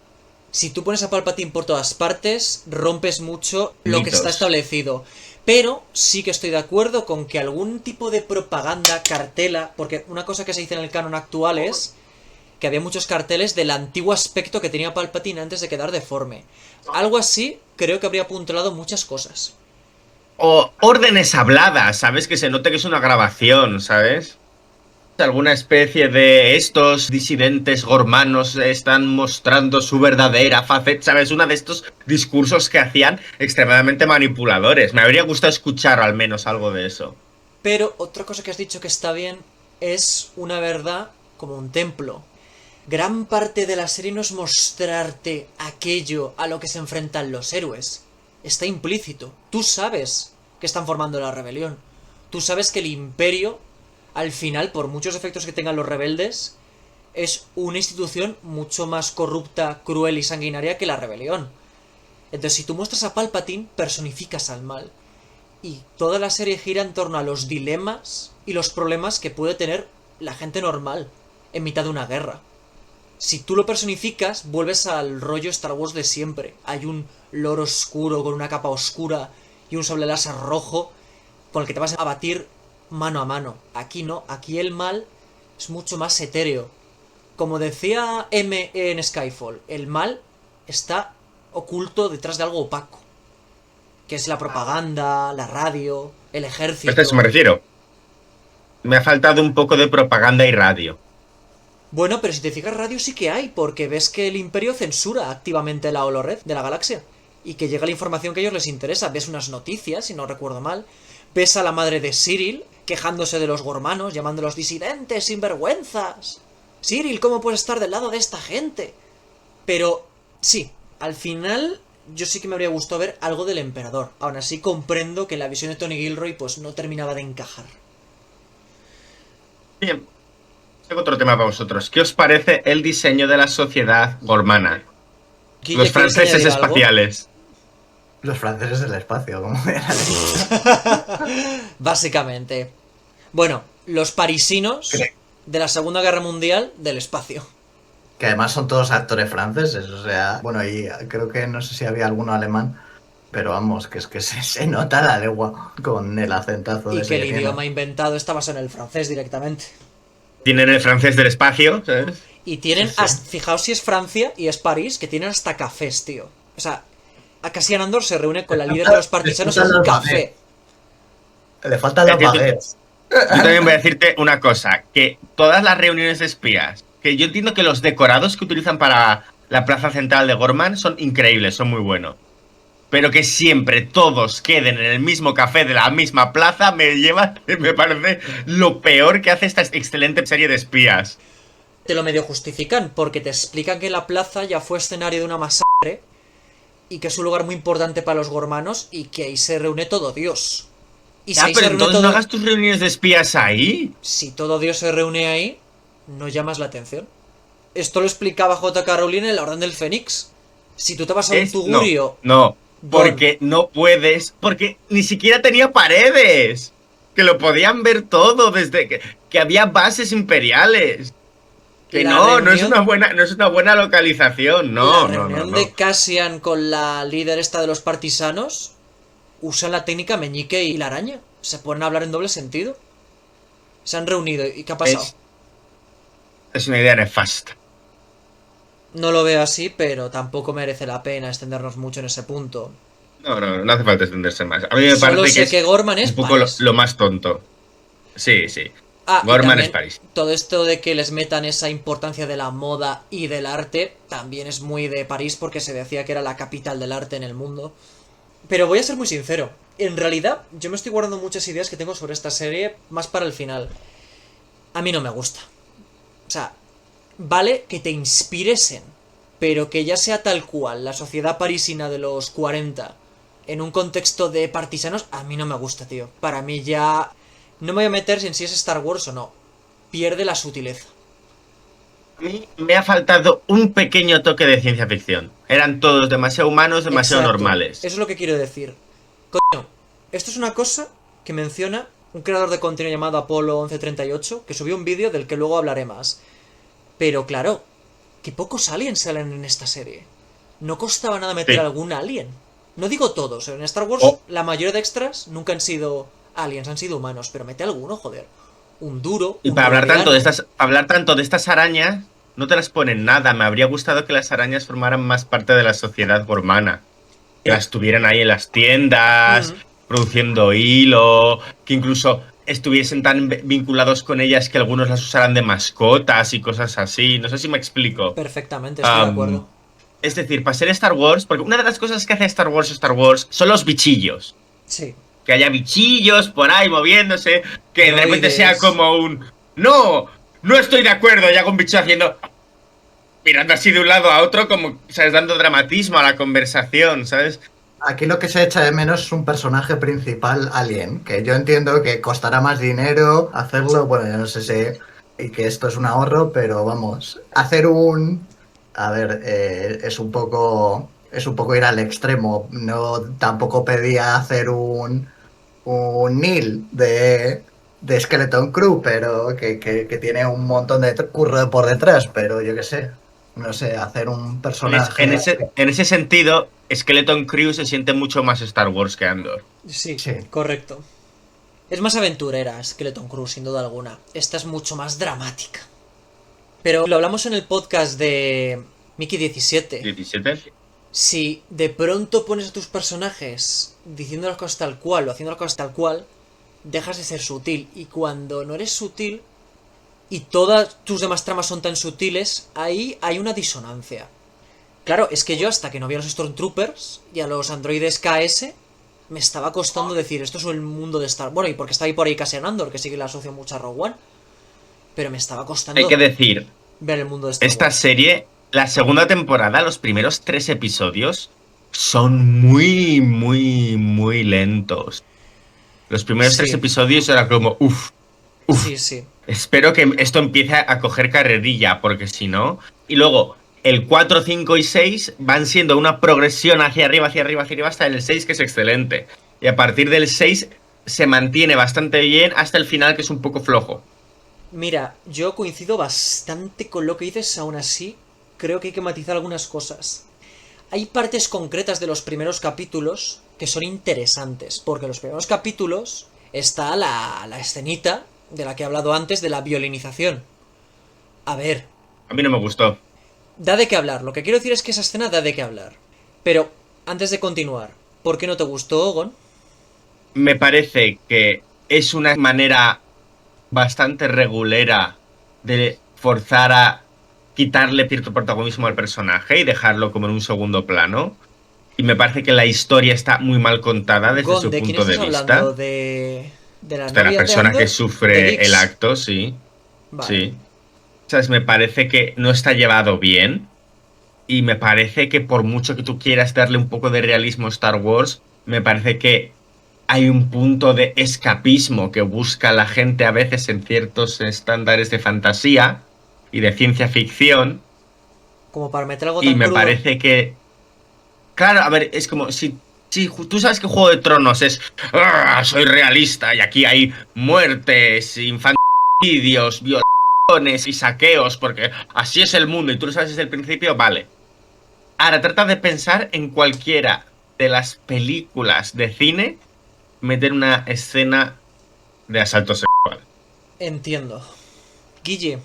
Speaker 1: Si tú pones a Palpatine por todas partes, rompes mucho lo que
Speaker 2: Mitos.
Speaker 1: está establecido. Pero sí que estoy de acuerdo con que algún tipo de propaganda, cartela, porque una cosa que se dice en el canon actual es que había muchos carteles del antiguo aspecto que tenía Palpatine antes de quedar deforme. Algo así creo que habría apuntado muchas cosas.
Speaker 2: O órdenes habladas, ¿sabes? Que se note que es una grabación, ¿sabes? Alguna especie de estos disidentes gormanos están mostrando su verdadera faceta, ¿sabes? Uno de estos discursos que hacían extremadamente manipuladores. Me habría gustado escuchar al menos algo de eso.
Speaker 1: Pero otra cosa que has dicho que está bien es una verdad como un templo. Gran parte de la serie no es mostrarte aquello a lo que se enfrentan los héroes. Está implícito. Tú sabes que están formando la rebelión. Tú sabes que el imperio, al final, por muchos efectos que tengan los rebeldes, es una institución mucho más corrupta, cruel y sanguinaria que la rebelión. Entonces, si tú muestras a Palpatine, personificas al mal. Y toda la serie gira en torno a los dilemas y los problemas que puede tener la gente normal en mitad de una guerra. Si tú lo personificas, vuelves al rollo Star Wars de siempre. Hay un lord oscuro con una capa oscura y un sable láser rojo con el que te vas a batir mano a mano. Aquí no, aquí el mal es mucho más etéreo. Como decía M en Skyfall, el mal está oculto detrás de algo opaco, que es la propaganda, la radio, el ejército.
Speaker 2: A esto me refiero. Me ha faltado un poco de propaganda y radio.
Speaker 1: Bueno, pero si te fijas, radio sí que hay, porque ves que el Imperio censura activamente la holored de la galaxia. Y que llega la información que a ellos les interesa. Ves unas noticias, si no recuerdo mal. Ves a la madre de Cyril quejándose de los gormanos, llamándolos disidentes, sinvergüenzas. Cyril, ¿cómo puedes estar del lado de esta gente? Pero, sí, al final yo sí que me habría gustado ver algo del emperador. Aún así comprendo que la visión de Tony Gilroy pues no terminaba de encajar.
Speaker 2: Bien. Tengo otro tema para vosotros. ¿Qué os parece el diseño de la sociedad gormana?
Speaker 1: Guille,
Speaker 2: Los
Speaker 1: ¿quieres
Speaker 2: franceses
Speaker 1: añadir algo?
Speaker 2: espaciales.
Speaker 3: Los franceses del espacio, como era.
Speaker 1: Básicamente. Bueno, los parisinos de la Segunda Guerra Mundial del espacio.
Speaker 3: Que además son todos actores franceses, o sea, bueno, y creo que no sé si había alguno alemán, pero vamos, que es que se nota la legua con el acentazo de
Speaker 1: Y
Speaker 3: ese
Speaker 1: que el
Speaker 3: que tiene.
Speaker 1: idioma inventado está basado en el francés directamente.
Speaker 2: Tienen el francés del espacio, ¿sabes?
Speaker 1: Y tienen,
Speaker 3: Sí, sí.
Speaker 1: fijaos si es Francia y es París, que tienen hasta cafés, tío. O sea, a Cassian Andor se reúne con la líder de los partisanos en un café.
Speaker 3: Le faltan las
Speaker 2: Entiendo.
Speaker 3: baguettes.
Speaker 2: Yo también voy a decirte una cosa, que todas las reuniones de espías, que yo entiendo que los decorados que utilizan para la plaza central de Gorman son increíbles, son muy buenos. Pero que siempre todos queden en el mismo café de la misma plaza me parece lo peor que hace esta excelente serie de espías.
Speaker 1: Te lo medio justifican, porque te explican que la plaza ya fue escenario de una masacre y que es un lugar muy importante para los gormanos y que ahí se reúne todo Dios. Y si
Speaker 2: Ya,
Speaker 1: ahí
Speaker 2: pero
Speaker 1: se reúne
Speaker 2: entonces
Speaker 1: todo...
Speaker 2: no hagas tus reuniones de espías ahí.
Speaker 1: Si todo Dios se reúne ahí, no llamas la atención. Esto lo explicaba J.K. Rowling en La Orden del Fénix. Si tú te vas a un tugurio...
Speaker 2: No, porque no puedes, porque ni siquiera tenía paredes. Que lo podían ver todo desde que había bases imperiales. Que
Speaker 1: La
Speaker 2: no es
Speaker 1: reunión-
Speaker 2: no es una buena localización, no,
Speaker 1: la
Speaker 2: no,
Speaker 1: reunión
Speaker 2: no.
Speaker 1: de Cassian con la líder esta de los partisanos usan la técnica meñique y la araña. Se pueden hablar en doble sentido. Se han reunido. ¿Y qué ha pasado?
Speaker 2: Es una idea nefasta.
Speaker 1: No lo veo así, pero tampoco merece la pena extendernos mucho en ese punto.
Speaker 2: No hace falta extenderse más. A mí me
Speaker 1: Solo
Speaker 2: parece
Speaker 1: sé
Speaker 2: que
Speaker 1: que
Speaker 2: es
Speaker 1: Gorman es
Speaker 2: un poco
Speaker 1: París.
Speaker 2: lo más tonto. Sí.
Speaker 1: Ah, y
Speaker 2: Gorman
Speaker 1: también
Speaker 2: es París.
Speaker 1: todo esto de que les metan esa importancia de la moda y del arte también es muy de París porque se decía que era la capital del arte en el mundo. Pero voy a ser muy sincero. En realidad, yo me estoy guardando muchas ideas que tengo sobre esta serie más para el final. A mí no me gusta. O sea, vale que te inspires pero que ya sea tal cual la sociedad parisina de los 40 en un contexto de partisanos, a mí no me gusta, tío. Para mí ya... No me voy a meter en si es Star Wars o no. Pierde la sutileza.
Speaker 2: A mí me ha faltado un pequeño toque de ciencia ficción. Eran todos demasiado humanos, demasiado
Speaker 1: Exacto.
Speaker 2: normales.
Speaker 1: Eso es lo que quiero decir. Coño, esto es una cosa que menciona un creador de contenido llamado Apolo 1138, que subió un vídeo del que luego hablaré más. Pero claro, que pocos aliens salen en esta serie. no costaba nada meter
Speaker 2: Sí.
Speaker 1: algún alien. No digo todos, en Star Wars
Speaker 2: Oh.
Speaker 1: la mayoría de extras nunca han sido aliens, han sido humanos, pero mete alguno, joder. Un duro,
Speaker 2: Y
Speaker 1: un
Speaker 2: para
Speaker 1: rodiano.
Speaker 2: hablar tanto de estas arañas, no te las ponen nada. Me habría gustado que las arañas formaran más parte de la sociedad gormana. Que las tuvieran ahí en las tiendas,
Speaker 1: Mm,
Speaker 2: produciendo hilo, que incluso estuviesen tan vinculados con ellas que algunos las usaran de mascotas y cosas así. No sé si me explico.
Speaker 1: perfectamente, estoy de acuerdo.
Speaker 2: Es decir, para ser Star Wars, porque una de las cosas que hace Star Wars son los bichillos.
Speaker 1: Sí.
Speaker 2: Que haya bichillos por ahí moviéndose, que de repente
Speaker 1: Droides.
Speaker 2: sea como un... No, no estoy de acuerdo, y haga un bicho haciendo... Mirando así de un lado a otro, como, ¿sabes? Dando dramatismo a la conversación, ¿sabes?
Speaker 3: Aquí lo que se echa de menos es un personaje principal alien, que yo entiendo que costará más dinero hacerlo, bueno, yo no sé si... Y que esto es un ahorro, pero vamos, hacer un... A ver, es un poco... Es un poco ir al extremo. No, tampoco pedía hacer un Neil de Skeleton Crew, pero que tiene un montón de curro por detrás, pero yo qué sé. No sé, hacer un personaje...
Speaker 2: En ese sentido, Skeleton Crew se siente mucho más Star Wars que Andor.
Speaker 1: Sí,
Speaker 3: Sí.
Speaker 1: correcto. Es más aventurera Skeleton Crew, sin duda alguna. Esta es mucho más dramática. Pero lo hablamos en el podcast de Mickey 17.
Speaker 2: 17.
Speaker 1: Si de pronto pones a tus personajes diciendo las cosas tal cual o haciendo las cosas tal cual, dejas de ser sutil. Y cuando no eres sutil y todas tus demás tramas son tan sutiles, ahí hay una disonancia. Claro, es que yo hasta que no vi a los Stormtroopers y a los androides KS, me estaba costando decir, esto es el mundo de Star Wars. Bueno, y porque está ahí por ahí Cassian Andor, que sí que le asocio mucho a Rogue One. Pero me estaba costando
Speaker 2: Hay que decir,
Speaker 1: ver el mundo de Star
Speaker 2: esta
Speaker 1: Wars.
Speaker 2: serie, la segunda temporada, los primeros 3 episodios, son muy, muy, muy lentos. Los primeros
Speaker 1: Sí.
Speaker 2: 3 episodios era como, uff,
Speaker 1: Sí, sí.
Speaker 2: espero que esto empiece a coger carrerilla, porque si no... Y luego, el 4, 5 y 6 van siendo una progresión hacia arriba, hacia arriba, hacia arriba, hasta el 6, que es excelente. Y a partir del 6 se mantiene bastante bien hasta el final, que es un poco flojo.
Speaker 1: Mira, yo coincido bastante con lo que dices, aún así, creo que hay que matizar algunas cosas. Hay partes concretas de los primeros capítulos que son interesantes, porque en los primeros capítulos está la escenita de la que he hablado antes, de la violinización. A ver,
Speaker 2: A mí no me gustó.
Speaker 1: da de qué hablar, lo que quiero decir es que esa escena da de qué hablar. Pero, antes de continuar, ¿por qué no te gustó, Ogon?
Speaker 2: Me parece que es una manera bastante regulera de forzar a quitarle cierto protagonismo al personaje y dejarlo como en un segundo plano. Y me parece que la historia está muy mal contada desde
Speaker 1: Gon,
Speaker 2: su
Speaker 1: ¿de quién
Speaker 2: punto de
Speaker 1: estás
Speaker 2: vista.
Speaker 1: hablando? ¿De la
Speaker 2: De la
Speaker 1: novia
Speaker 2: persona
Speaker 1: Andor?
Speaker 2: que
Speaker 1: ¿De
Speaker 2: sufre
Speaker 1: Dix?
Speaker 2: el acto, sí.
Speaker 1: Vale.
Speaker 2: Sí. ¿Sabes? Me parece que no está llevado bien. Y me parece que por mucho que tú quieras darle un poco de realismo a Star Wars, me parece que hay un punto de escapismo que busca la gente a veces en ciertos estándares de fantasía y de ciencia ficción.
Speaker 1: Como para meter algo
Speaker 2: Y
Speaker 1: tan
Speaker 2: me
Speaker 1: crudo.
Speaker 2: parece que... Claro, a ver, es como si tú sabes que Juego de Tronos es... "Ah, soy realista y aquí hay muertes, infanticidios, violaciones y saqueos porque así es el mundo y tú lo sabes desde el principio, vale. Ahora trata de pensar en cualquiera de las películas de cine meter una escena de asalto sexual.
Speaker 1: Entiendo. Guille,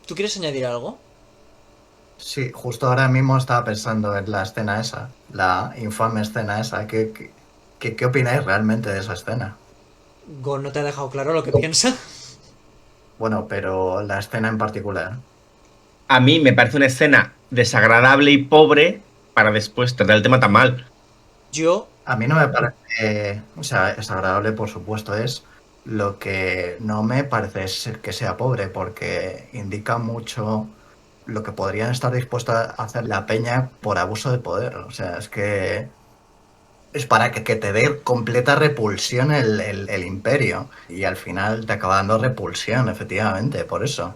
Speaker 1: ¿tú quieres añadir algo?
Speaker 3: Sí, justo ahora mismo estaba pensando en la escena esa, la infame escena esa. ¿Qué opináis realmente de esa escena?
Speaker 1: Gon no te ha dejado claro lo que piensa.
Speaker 3: Bueno, pero la escena en particular.
Speaker 2: A mí me parece una escena desagradable y pobre para después tratar el tema tan mal.
Speaker 1: Yo,
Speaker 3: A mí no me parece, o sea, es agradable, por supuesto, es lo que no me parece es que sea pobre, porque indica mucho lo que podrían estar dispuestos a hacer la peña por abuso de poder. O sea, es que es para que te dé completa repulsión el imperio. Y al final te acaba dando repulsión, efectivamente, por eso.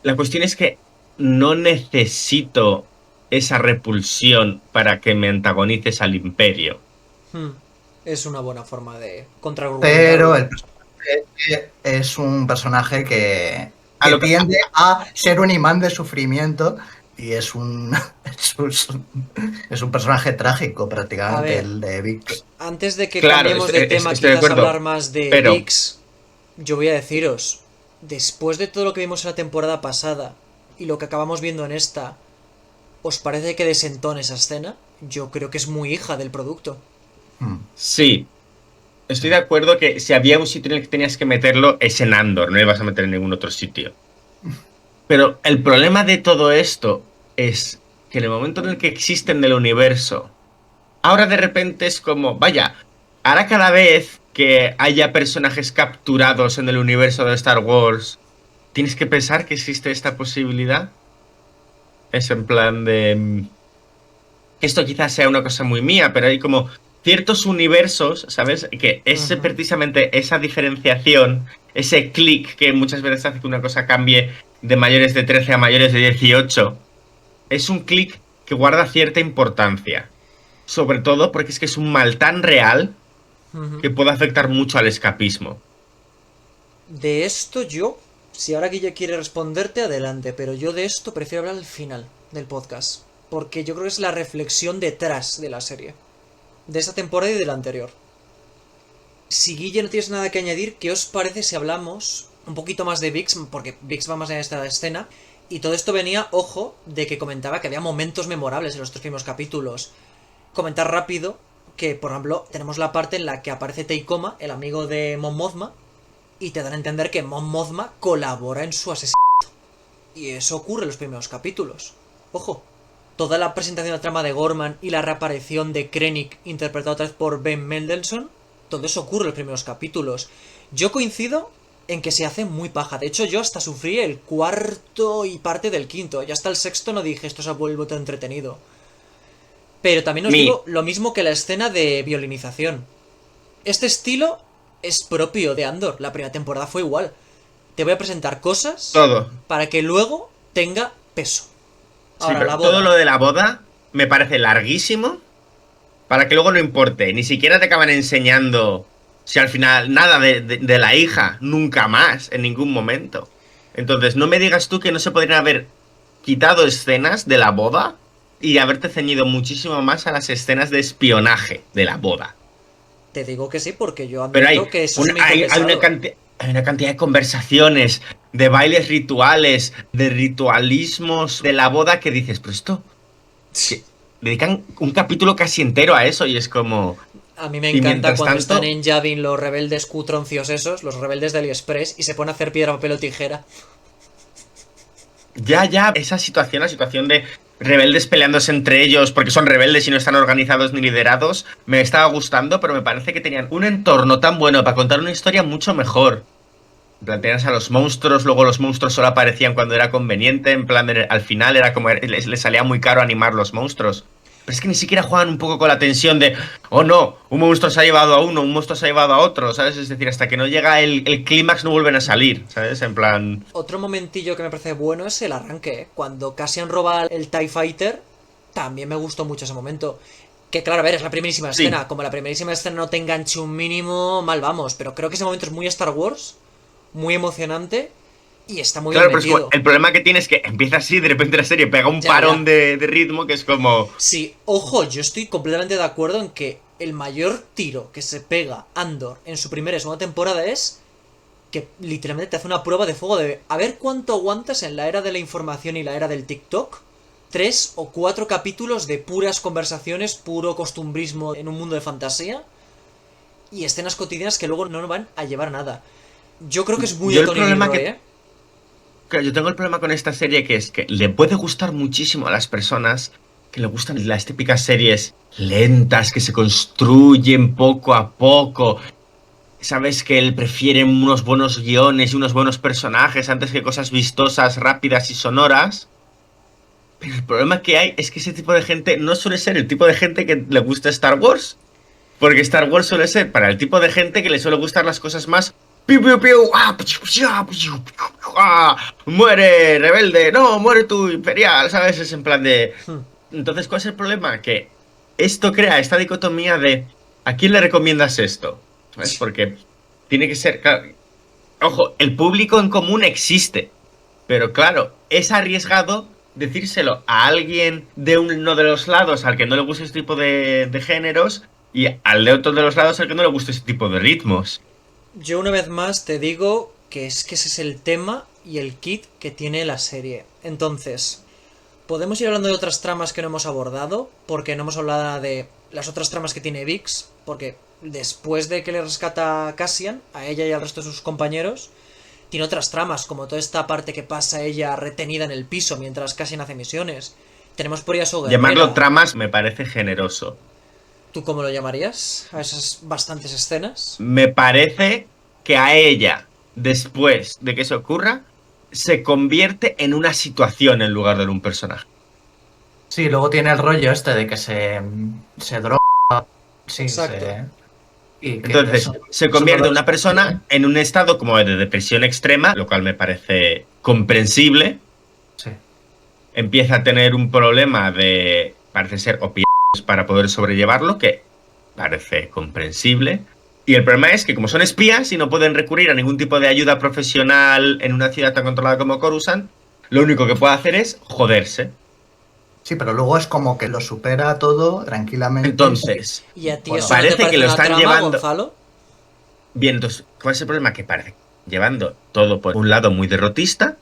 Speaker 2: La cuestión es que no necesito esa repulsión para que me antagonices al imperio.
Speaker 1: es una buena forma de
Speaker 3: Pero
Speaker 1: contraargumentarlo.
Speaker 3: el personaje es un personaje
Speaker 2: A
Speaker 3: que
Speaker 2: lo que,
Speaker 3: tiende a ser un imán de sufrimiento y es un Es un personaje trágico
Speaker 1: A
Speaker 3: prácticamente
Speaker 1: ver.
Speaker 3: el de Vic.
Speaker 1: Antes de que
Speaker 2: Claro,
Speaker 1: cambiemos de tema,
Speaker 2: estoy de
Speaker 1: quizás
Speaker 2: acuerdo,
Speaker 1: hablar más de
Speaker 2: pero
Speaker 1: VIX, yo voy a deciros, después de todo lo que vimos en la temporada pasada y lo que acabamos viendo en esta, ¿os parece que desentona esa escena? Yo creo que es muy hija del producto.
Speaker 3: Hmm.
Speaker 2: sí, estoy de acuerdo que si había un sitio en el que tenías que meterlo es en Andor, no le vas a meter en ningún otro sitio. Pero el problema de todo esto es que en el momento en el que existen del universo, ahora de repente es como, vaya, ahora cada vez que haya personajes capturados en el universo de Star Wars, tienes que pensar que existe esta posibilidad. Es en plan de... esto quizás sea una cosa muy mía, pero hay como ciertos universos, ¿sabes? Que es
Speaker 1: Ujú.
Speaker 2: precisamente esa diferenciación, ese clic que muchas veces hace que una cosa cambie de mayores de 13 a mayores de 18, es un clic que guarda cierta importancia. Sobre todo porque es que es un mal tan real
Speaker 1: Ujú.
Speaker 2: que puede afectar mucho al escapismo.
Speaker 1: De esto yo, si ahora Guille quiere responderte, adelante, pero yo de esto prefiero hablar al final del podcast, porque yo creo que es la reflexión detrás de la serie, de esta temporada y de la anterior. Si Guille no tienes nada que añadir, ¿qué os parece si hablamos un poquito más de VIX? Porque VIX va más en esta escena. Y todo esto venía, ojo, de que comentaba que había momentos memorables en los tres primeros capítulos. Comentar rápido que, por ejemplo, tenemos la parte en la que aparece Teikoma, el amigo de Mon Mothma, y te dan a entender que Mon Mothma colabora en su asesinato. Y eso ocurre en los primeros capítulos. Ojo, toda la presentación de la trama de Gorman y la reaparición de Krennic, interpretado otra vez por Ben Mendelsohn, todo eso ocurre en los primeros capítulos. Yo coincido en que se hace muy paja. De hecho, yo hasta sufrí el cuarto y parte del quinto. Ya hasta el sexto no dije esto se ha vuelto entretenido. Pero también os
Speaker 2: Mi,
Speaker 1: digo lo mismo que la escena de violinización. Este estilo es propio de Andor. La primera temporada fue igual. Te voy a presentar cosas
Speaker 2: todo.
Speaker 1: para que luego tenga peso.
Speaker 2: Sí,
Speaker 1: Ahora, la
Speaker 2: pero todo
Speaker 1: boda.
Speaker 2: lo de la boda me parece larguísimo para que luego no importe. Ni siquiera te acaban enseñando si al final nada de la hija, nunca más, en ningún momento. Entonces, no me digas tú que no se podrían haber quitado escenas de la boda y haberte ceñido muchísimo más a las escenas de espionaje de la boda.
Speaker 1: Te digo que sí, porque yo
Speaker 2: Pero
Speaker 1: admito que eso se me hizo
Speaker 2: hay
Speaker 1: pesado.
Speaker 2: hay una cantidad de conversaciones, de bailes rituales, de ritualismos de la boda que dices, pero esto, que dedican un capítulo casi entero a eso y es como...
Speaker 1: A mí me
Speaker 2: Y
Speaker 1: encanta
Speaker 2: mientras
Speaker 1: cuando están
Speaker 2: tanto,
Speaker 1: en Yavin los rebeldes cutroncios esos, los rebeldes de AliExpress, y se ponen a hacer piedra, papel o tijera.
Speaker 2: ya, esa situación, la situación de rebeldes peleándose entre ellos porque son rebeldes y no están organizados ni liderados, me estaba gustando, pero me parece que tenían un entorno tan bueno para contar una historia mucho mejor. En plan, tenías a los monstruos, luego los monstruos solo aparecían cuando era conveniente, en plan, al final era como, les salía muy caro animar los monstruos. Pero es que ni siquiera juegan un poco con la tensión de, oh no, un monstruo se ha llevado a uno, un monstruo se ha llevado a otro, ¿sabes? Es decir, hasta que no llega el clímax no vuelven a salir, ¿sabes? En plan...
Speaker 1: Otro momentillo que me parece bueno es el arranque, ¿eh? Cuando Cassian roba el TIE Fighter, también me gustó mucho ese momento. Que claro, a ver, es la primerísima
Speaker 2: Sí,
Speaker 1: escena. Como la primerísima escena no te enganche un mínimo, mal vamos. Pero creo que ese momento es muy Star Wars, muy emocionante, y está muy bien
Speaker 2: claro, pero es como,
Speaker 1: metido.
Speaker 2: el problema que tiene es que empieza así, de repente la serie pega un
Speaker 1: Ya,
Speaker 2: parón
Speaker 1: ya.
Speaker 2: de ritmo que es como...
Speaker 1: Sí, ojo, yo estoy completamente de acuerdo en que el mayor tiro que se pega Andor en su primera y segunda temporada es que literalmente te hace una prueba de fuego de a ver cuánto aguantas en la era de la información y la era del TikTok. 3 o 4 capítulos de puras conversaciones, puro costumbrismo en un mundo de fantasía y escenas cotidianas que luego no van a llevar a nada. Yo creo que es muy
Speaker 2: Yo
Speaker 1: de
Speaker 2: el
Speaker 1: Tony
Speaker 2: problema
Speaker 1: Gilroy,
Speaker 2: que
Speaker 1: ¿eh?
Speaker 2: Claro, yo tengo el problema con esta serie que es que le puede gustar muchísimo a las personas que le gustan las típicas series lentas que se construyen poco a poco. Sabes que él prefiere unos buenos guiones y unos buenos personajes antes que cosas vistosas, rápidas y sonoras. Pero el problema que hay es que ese tipo de gente no suele ser el tipo de gente que le gusta Star Wars. Porque Star Wars suele ser para el tipo de gente que le suele gustar las cosas más. Piu, piu, piu, muere, rebelde, no, muere tu imperial, ¿sabes? Es en plan de.
Speaker 1: Hmm.
Speaker 2: Entonces, ¿cuál es el problema? Que esto crea esta dicotomía de ¿a quién le recomiendas esto? ¿Sabes? Porque tiene que ser. Claro, ojo, el público en común existe. Pero claro, es arriesgado decírselo a alguien de uno de los lados al que no le gusta ese tipo de géneros y al de otro de los lados al que no le gusta ese tipo de ritmos.
Speaker 1: Yo una vez más te digo que ese es el tema y el kit que tiene la serie. Entonces, podemos ir hablando de otras tramas que no hemos abordado, porque no hemos hablado de las otras tramas que tiene Vix, porque después de que le rescata a Cassian, a ella y al resto de sus compañeros, tiene otras tramas, como toda esta parte que pasa ella retenida en el piso mientras Cassian hace misiones. Tenemos por ahí a su guerrera.
Speaker 2: Llamarlo tramas me parece generoso.
Speaker 1: ¿Tú cómo lo llamarías? A esas bastantes escenas.
Speaker 2: Me parece que a ella, después de que eso ocurra, se convierte en una situación en lugar de en un personaje.
Speaker 3: Sí, luego tiene el rollo este de que se droga. Sí,
Speaker 1: Exacto.
Speaker 3: Y que
Speaker 2: Entonces,
Speaker 3: eso-
Speaker 2: se
Speaker 3: eso
Speaker 2: convierte
Speaker 3: no lo-
Speaker 2: una persona en un estado como de depresión extrema, lo cual me parece comprensible.
Speaker 3: Sí.
Speaker 2: Empieza a tener un problema de, parece ser, opiáceos para poder sobrellevarlo, que parece comprensible. Y el problema es que como son espías y no pueden recurrir a ningún tipo de ayuda profesional en una ciudad tan controlada como Coruscant, lo único que puede hacer es joderse.
Speaker 3: Sí, pero luego es como que lo supera todo tranquilamente.
Speaker 2: Entonces,
Speaker 1: ¿Y a ti
Speaker 3: Bueno,
Speaker 1: eso no te
Speaker 2: parece que
Speaker 1: parece
Speaker 2: lo
Speaker 1: una
Speaker 2: están
Speaker 1: trama,
Speaker 2: llevando-
Speaker 1: Gonzalo?
Speaker 2: bien, entonces, ¿cuál es el problema? Que parece llevando todo por un lado muy derrotista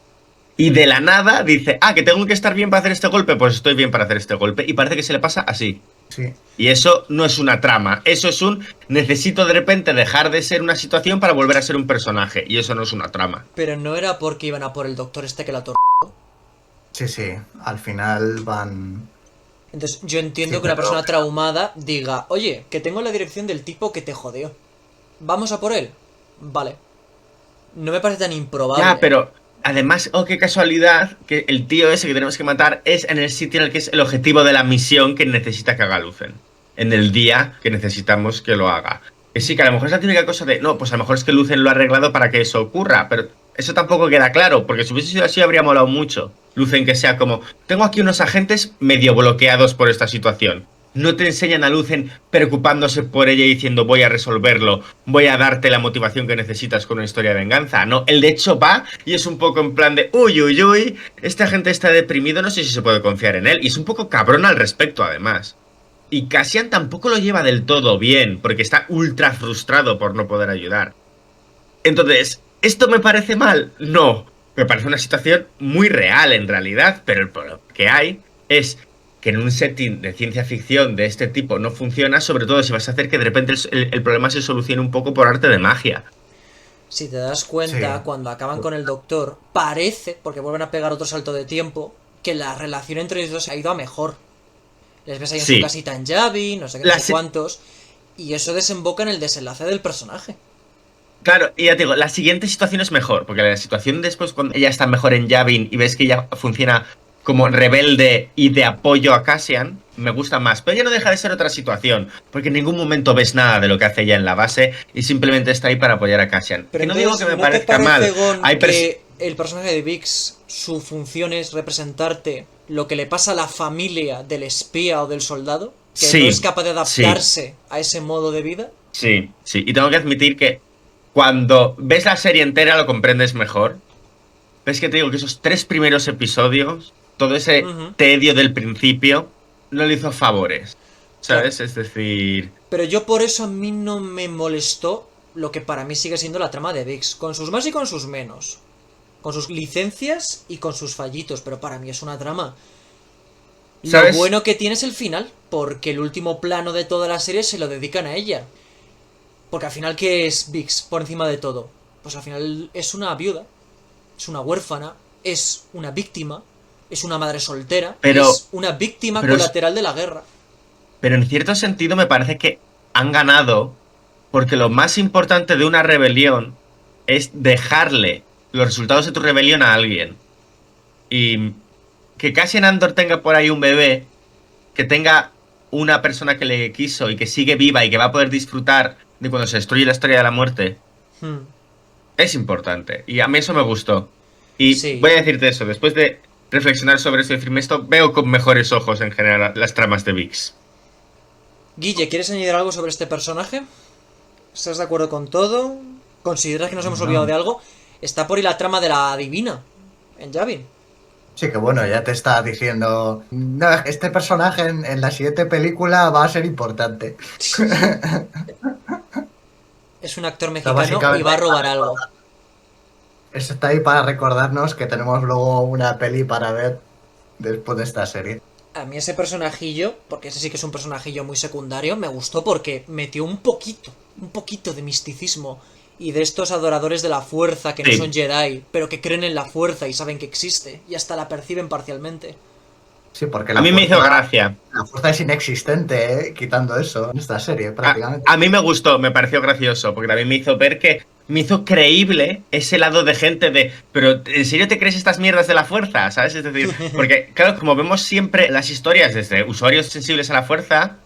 Speaker 2: y de la nada dice, que tengo que estar bien para hacer este golpe, pues estoy bien para hacer este golpe. Y parece que se le pasa así.
Speaker 3: Sí.
Speaker 2: Y eso no es una trama, eso es necesito de repente dejar de ser una situación para volver a ser un personaje. Y eso no es una trama.
Speaker 1: Pero no era porque iban a por el doctor este que la
Speaker 3: Sí, sí. Al final van.
Speaker 1: Entonces yo entiendo
Speaker 3: Sí,
Speaker 1: que una
Speaker 3: pero-
Speaker 1: persona traumada diga, oye, que tengo la dirección del tipo que te jodeó. ¿Vamos a por él? Vale. No me parece tan improbable.
Speaker 2: Ya, pero además, qué casualidad que el tío ese que tenemos que matar es en el sitio en el que es el objetivo de la misión que necesita que haga Lucen. En el día que necesitamos que lo haga. Que sí, que a lo mejor es la típica cosa de, no, pues a lo mejor es que Lucen lo ha arreglado para que eso ocurra, pero eso tampoco queda claro, porque si hubiese sido así habría molado mucho. Lucen que sea como, tengo aquí unos agentes medio bloqueados por esta situación. No te enseñan a Lucen preocupándose por ella y diciendo voy a resolverlo, voy a darte la motivación que necesitas con una historia de venganza. No, él de hecho va y es un poco en plan de uy, uy, uy, este agente está deprimido, no sé si se puede confiar en él. Y es un poco cabrón al respecto, además. Y Cassian tampoco lo lleva del todo bien, porque está ultra frustrado por no poder ayudar. Entonces, ¿esto me parece mal? No. Me parece una situación muy real en realidad, pero el problema que hay es que en un setting de ciencia ficción de este tipo no funciona, sobre todo si vas a hacer que de repente el problema se solucione un poco por arte de magia.
Speaker 1: Si te das cuenta,
Speaker 3: Sí.
Speaker 1: cuando acaban con el doctor, parece, porque vuelven a pegar otro salto de tiempo, que la relación entre ellos dos ha ido a mejor. Les ves ahí en
Speaker 2: Sí.
Speaker 1: su casita en Yavin, no sé qué,
Speaker 2: La
Speaker 1: no sé
Speaker 2: se-
Speaker 1: cuántos. Y eso desemboca en el desenlace del personaje.
Speaker 2: Claro, y ya te digo, la siguiente situación es mejor, porque la situación después, cuando ella está mejor en Yavin y ves que ella funciona como rebelde y de apoyo a Cassian, me gusta más. Pero ya no deja de ser otra situación, porque en ningún momento ves nada de lo que hace ella en la base y simplemente está ahí para apoyar a Cassian.
Speaker 1: Pero
Speaker 2: Que no digo que
Speaker 1: entonces,
Speaker 2: me
Speaker 1: ¿no te
Speaker 2: parezca
Speaker 1: parece,
Speaker 2: mal.
Speaker 1: Gon,
Speaker 2: Hay
Speaker 1: que el personaje de Vix, su función es representarte lo que le pasa a la familia del espía o del soldado? Que
Speaker 2: Sí,
Speaker 1: no es capaz de adaptarse a ese modo de vida.
Speaker 2: Sí, sí. Y tengo que admitir que cuando ves la serie entera lo comprendes mejor. Ves que te digo que esos 3 primeros episodios, todo ese
Speaker 1: Ujú.
Speaker 2: tedio del principio, no le hizo favores. ¿Sabes? Es decir...
Speaker 1: Pero yo por eso a mí no me molestó lo que para mí sigue siendo la trama de Vix, con sus más y con sus menos. Con sus licencias y con sus fallitos, pero para mí es una trama.
Speaker 2: ¿Sabes?
Speaker 1: Lo bueno que tiene es el final, porque el último plano de toda la serie se lo dedican a ella. Porque al final, ¿qué es Vix por encima de todo? Pues al final es una viuda, es una huérfana, es una víctima, es una madre soltera,
Speaker 2: Pero-
Speaker 1: es una víctima
Speaker 2: pero es-
Speaker 1: colateral de la guerra.
Speaker 2: Pero en cierto sentido me parece que han ganado porque lo más importante de una rebelión es dejarle los resultados de tu rebelión a alguien. Y que Cassian Andor tenga por ahí un bebé, que tenga una persona que le quiso y que sigue viva y que va a poder disfrutar de cuando se destruye la historia de la muerte,
Speaker 1: Hmm.
Speaker 2: es importante. Y a mí eso me gustó. Y
Speaker 1: Sí.
Speaker 2: voy a decirte eso, después de reflexionar sobre esto y decirme esto, veo con mejores ojos en general las tramas de Vix.
Speaker 1: Guille, ¿quieres añadir algo sobre este personaje? ¿Estás de acuerdo con todo? ¿Consideras que nos hemos
Speaker 3: No.
Speaker 1: olvidado de algo? Está por ahí la trama de la adivina en Yavin.
Speaker 3: Sí, que bueno, ya te está diciendo, no, este personaje en la siguiente película va a ser importante.
Speaker 1: Es un actor
Speaker 3: Está
Speaker 1: mexicano y
Speaker 3: básicamente
Speaker 1: va a
Speaker 3: ahí para
Speaker 1: robar algo.
Speaker 3: recordar. Eso está ahí para recordarnos que tenemos luego una peli para ver después de esta serie.
Speaker 1: A mí ese personajillo, porque ese sí que es un personajillo muy secundario, me gustó porque metió un poquito de misticismo. Y de estos adoradores de la fuerza que no son
Speaker 2: Sí.
Speaker 1: Jedi, pero que creen en la fuerza y saben que existe, y hasta la perciben parcialmente.
Speaker 3: Sí, porque
Speaker 2: A mí me hizo gracia.
Speaker 3: la fuerza es inexistente, quitando eso en esta serie, prácticamente.
Speaker 2: A mí me gustó, me pareció gracioso, porque también me hizo ver que me hizo creíble ese lado de gente de, pero ¿en serio te crees estas mierdas de la fuerza? ¿Sabes? Es decir, porque claro, como vemos siempre las historias desde usuarios sensibles a la fuerza,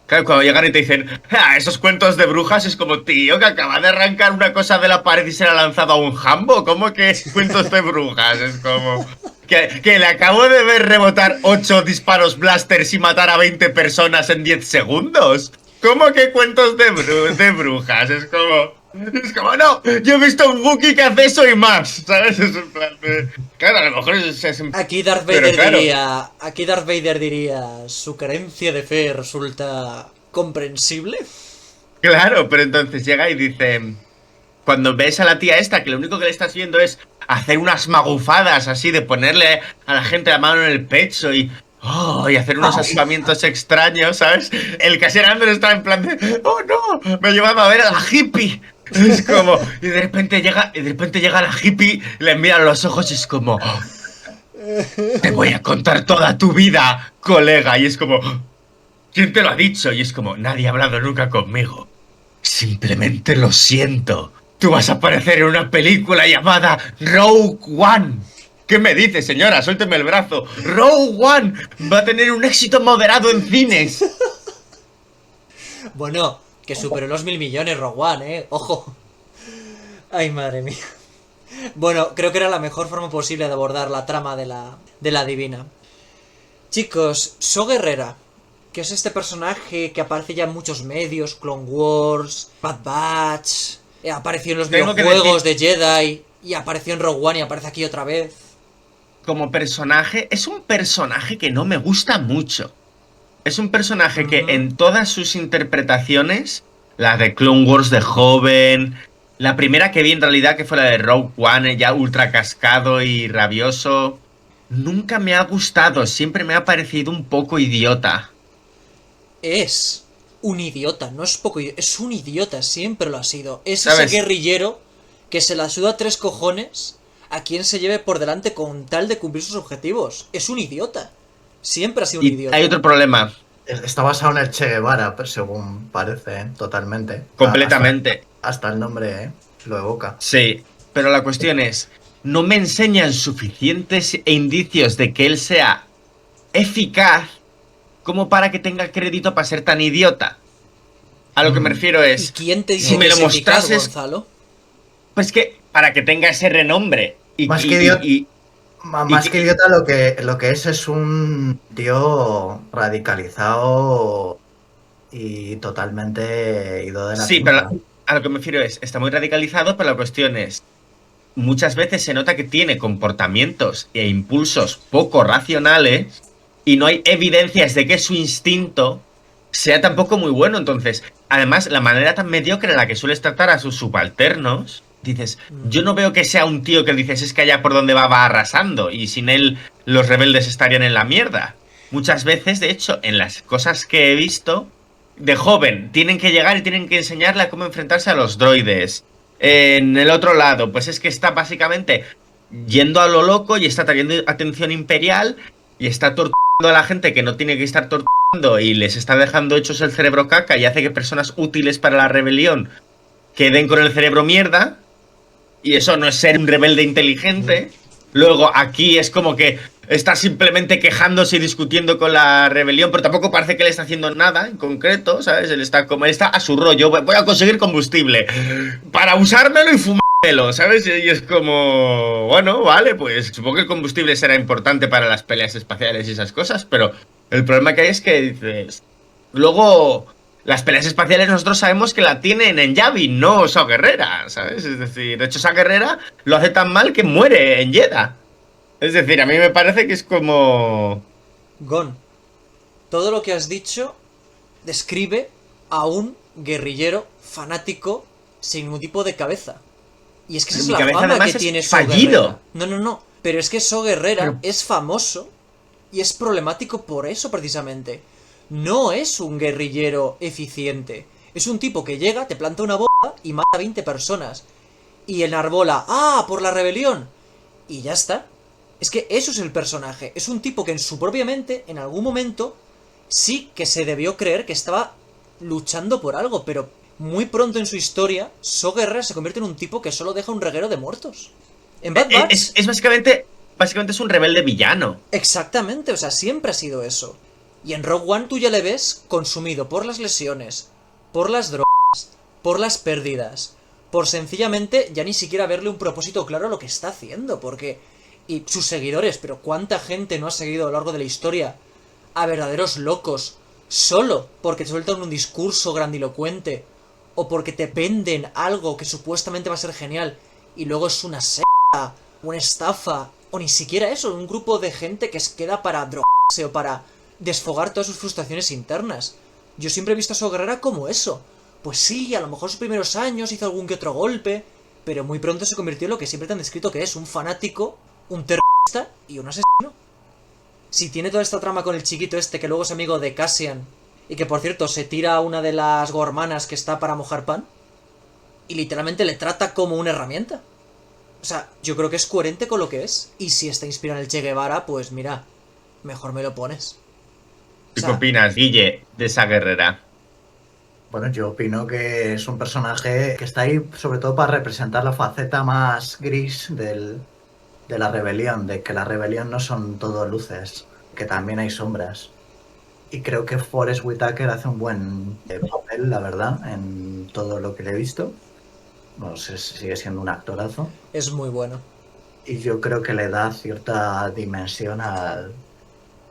Speaker 2: claro, cuando llegan y te dicen, esos cuentos de brujas es como, tío, que acaba de arrancar una cosa de la pared y se la ha lanzado a un jambo. ¿Cómo que cuentos de brujas? Es como... Que le acabo de ver rebotar 8 disparos blasters y matar a 20 personas en 10 segundos. ¿Cómo que cuentos de brujas? Es como... Es como, no, yo he visto un Wookiee que hace eso y más, ¿sabes? Es en plan de... Claro, a lo mejor es
Speaker 1: Aquí Darth
Speaker 2: pero
Speaker 1: Vader
Speaker 2: claro,
Speaker 1: diría. Aquí Darth Vader diría. Su carencia de fe resulta comprensible.
Speaker 2: claro, pero entonces llega y dice... Cuando ves a la tía esta, que lo único que le estás viendo es hacer unas magufadas así, de ponerle a la gente la mano en el pecho y... Oh, y hacer unos aspavientos extraños, ¿sabes? El caserando está en plan de... ¡Oh, no! Me ha llevado a ver a la hippie. Es como... y de repente llega la hippie, le mira a los ojos y es como... "Oh, te voy a contar toda tu vida, colega. Y es como... ¿Quién te lo ha dicho? Y es como... Nadie ha hablado nunca conmigo. Simplemente lo siento. Tú vas a aparecer en una película llamada Rogue One. ¿Qué me dice, señora? Suélteme el brazo. Rogue One va a tener un éxito moderado en cines.
Speaker 1: Bueno, que superó los 1.000 millones, Rogue One, Ojo. Ay, madre mía. Bueno, creo que era la mejor forma posible de abordar la trama de la divina. Chicos, So Guerrera, que es este personaje que aparece ya en muchos medios, Clone Wars, Bad Batch, apareció en los
Speaker 2: Tengo que
Speaker 1: videojuegos de Jedi, y apareció en Rogue One y aparece aquí otra vez.
Speaker 2: Como personaje, es un personaje que no me gusta mucho. Es un personaje que en todas sus interpretaciones, la de Clone Wars de joven, la primera que vi en realidad, que fue la de Rogue One, ya ultra cascado y rabioso, nunca me ha gustado, siempre me ha parecido un poco idiota.
Speaker 1: Es un idiota, no es poco idiota, es un idiota, siempre lo ha sido. Es ese
Speaker 2: ¿Sabes?
Speaker 1: guerrillero que se la suda tres cojones a quien se lleve por delante con tal de cumplir sus objetivos. Es un idiota. Siempre ha sido un
Speaker 2: Y
Speaker 1: idiota.
Speaker 2: hay otro problema,
Speaker 3: Está basado en el Che Guevara, pues, según parece, totalmente.
Speaker 2: completamente.
Speaker 3: Hasta el nombre, lo evoca.
Speaker 2: Sí, pero la cuestión es, no me enseñan suficientes indicios de que él sea eficaz como para que tenga crédito para ser tan idiota. A lo que me refiero
Speaker 1: ¿Y
Speaker 2: es,
Speaker 1: quién te dice
Speaker 2: si me
Speaker 1: que
Speaker 2: lo
Speaker 1: es eficaz,
Speaker 2: mostrases,
Speaker 1: Gonzalo?
Speaker 2: pues que para que tenga ese renombre. Y,
Speaker 3: Más
Speaker 2: y-
Speaker 3: que idiota,
Speaker 2: y-
Speaker 3: más que idiota lo que es un tío radicalizado y totalmente ido de la
Speaker 2: sí, pero
Speaker 3: pinza.
Speaker 2: a lo que me refiero es, está muy radicalizado, pero la cuestión es, muchas veces se nota que tiene comportamientos e impulsos poco racionales y no hay evidencias de que su instinto sea tampoco muy bueno. Entonces, además, la manera tan mediocre en la que sueles tratar a sus subalternos, dices, yo no veo que sea un tío que dices, es que allá por donde va arrasando y sin él los rebeldes estarían en la mierda. Muchas veces, de hecho, en las cosas que he visto, de joven, tienen que llegar y tienen que enseñarle a cómo enfrentarse a los droides. En el otro lado, pues es que está básicamente yendo a lo loco y está trayendo atención imperial y está torturando a la gente que no tiene que estar torturando y les está dejando hechos el cerebro caca y hace que personas útiles para la rebelión queden con el cerebro mierda. Y eso no es ser un rebelde inteligente. Luego aquí es como que está simplemente quejándose y discutiendo con la rebelión, pero tampoco parece que le está haciendo nada en concreto, ¿sabes? Él está a su rollo, voy a conseguir combustible para usármelo y fumármelo, ¿sabes? Y es como, bueno, vale, pues supongo que el combustible será importante para las peleas espaciales y esas cosas, pero el problema que hay es que dices, luego las peleas espaciales nosotros sabemos que la tienen en Yavin, no Saw Gerrera, ¿sabes? Es decir, de hecho Saw Gerrera lo hace tan mal que muere en Jedha. Es decir, a mí me parece que es como...
Speaker 1: Gon, todo lo que has dicho describe a un guerrillero fanático sin ningún tipo de cabeza. Y es que esa es
Speaker 2: Mi
Speaker 1: la
Speaker 2: cabeza
Speaker 1: fama
Speaker 2: además
Speaker 1: que
Speaker 2: es
Speaker 1: tiene So
Speaker 2: fallido.
Speaker 1: Guerrera. No. Pero es que So Guerrera
Speaker 2: Pero-
Speaker 1: es famoso y es problemático por eso precisamente. No es un guerrillero eficiente. Es un tipo que llega, te planta una bomba y mata a 20 personas. Y enarbola, ¡ah! Por la rebelión. Y ya está. Es que eso es el personaje. Es un tipo que en su propia mente, en algún momento, sí que se debió creer que estaba luchando por algo, pero muy pronto en su historia, So Guerrera se convierte en un tipo que solo deja un reguero de muertos. En Bad Batch,
Speaker 2: Es básicamente es un rebelde villano.
Speaker 1: exactamente, o sea, siempre ha sido eso. Y en Rogue One tú ya le ves consumido por las lesiones, por las drogas, por las pérdidas, por sencillamente ya ni siquiera verle un propósito claro a lo que está haciendo, porque... Y sus seguidores, pero ¿cuánta gente no ha seguido a lo largo de la historia a verdaderos locos solo porque te sueltan un discurso grandilocuente o porque te venden algo que supuestamente va a ser genial y luego es una secta, una estafa o ni siquiera eso, un grupo de gente que se queda para drogarse o para desfogar todas sus frustraciones internas? Yo siempre he visto a So Guerrera como eso. Pues sí, a lo mejor sus primeros años hizo algún que otro golpe, pero muy pronto se convirtió en lo que siempre te han descrito que es un fanático, un terrorista y un asesino. Si tiene toda esta trama con el chiquito este que luego es amigo de Cassian y que por cierto se tira a una de las gormanas que está para mojar pan y literalmente le trata como una herramienta. O sea, yo creo que es coherente con lo que es. Y si está inspirado en el Che Guevara, pues mira, mejor me lo pones. O
Speaker 2: ¿Tú qué
Speaker 1: sea,
Speaker 2: opinas, Guille, de esa guerrera?
Speaker 3: Bueno, yo opino que es un personaje que está ahí sobre todo para representar la faceta más gris de la rebelión, de que la rebelión no son todo luces, que también hay sombras. Y creo que Forrest Whitaker hace un buen papel, la verdad, en todo lo que le he visto. No sé si sigue siendo un actorazo.
Speaker 1: es muy bueno.
Speaker 3: Y yo creo que le da cierta dimensión al...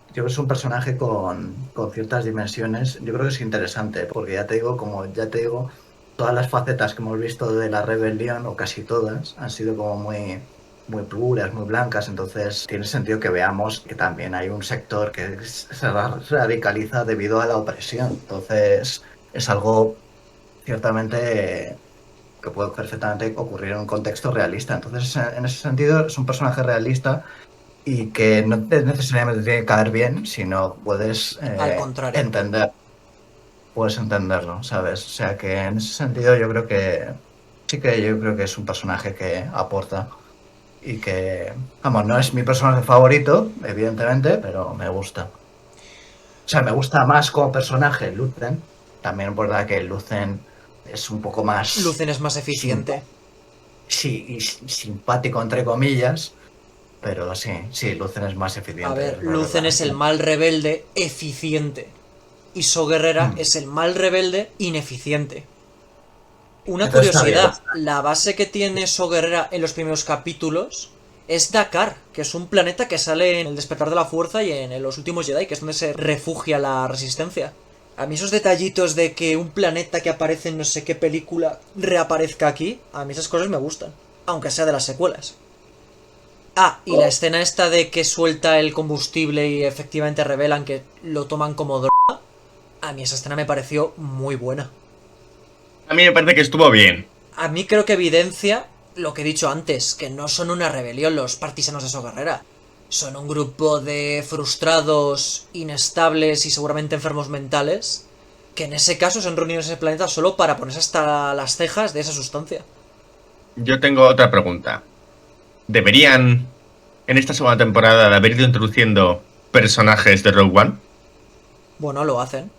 Speaker 3: Yo creo que es un personaje con ciertas dimensiones. Yo creo que es interesante, porque ya te digo, como ya te digo, todas las facetas que hemos visto de la rebelión, o casi todas, han sido como muy puras, muy blancas. Entonces tiene sentido que veamos que también hay un sector que se radicaliza debido a la opresión. Entonces es algo ciertamente que puede perfectamente ocurrir en un contexto realista. Entonces, en ese sentido, es un personaje realista y que no necesariamente tiene que caer bien, sino
Speaker 1: Al contrario.
Speaker 3: puedes entenderlo, ¿sabes? O sea que en ese sentido yo creo que sí que yo creo que es un personaje que aporta y que, vamos, no es mi personaje favorito, evidentemente, pero me gusta. O sea, me gusta más como personaje Lucen. También es verdad que Lucen es un poco más
Speaker 1: Lucen es más eficiente.
Speaker 3: sí, y simpático entre comillas, pero sí, Lucen es más eficiente.
Speaker 1: A ver,
Speaker 3: es
Speaker 1: Lucen
Speaker 3: verdad.
Speaker 1: es el mal rebelde eficiente. Y So Guerrera es el mal rebelde ineficiente. Una
Speaker 3: Entonces está bien.
Speaker 1: curiosidad, la base que tiene So Guerrera en los primeros capítulos es Dakar, que es un planeta que sale en El Despertar de la Fuerza y en Los Últimos Jedi, que es donde se refugia la resistencia. A mí esos detallitos de que un planeta que aparece en no sé qué película reaparezca aquí, a mí esas cosas me gustan, aunque sea de las secuelas. Ah, y la escena esta de que suelta el combustible y efectivamente revelan que lo toman como droga, a mí esa escena me pareció muy buena.
Speaker 2: A mí me parece que estuvo bien.
Speaker 1: A mí creo que evidencia lo que he dicho antes, que no son una rebelión los partisanos de So Guerrera. Son un grupo de frustrados, inestables y seguramente enfermos mentales, que en ese caso se han reunido en ese planeta solo para ponerse hasta las cejas de esa sustancia.
Speaker 2: Yo tengo otra pregunta. ¿Deberían, en esta segunda temporada, de haber ido introduciendo personajes de Rogue One?
Speaker 1: Bueno, lo hacen.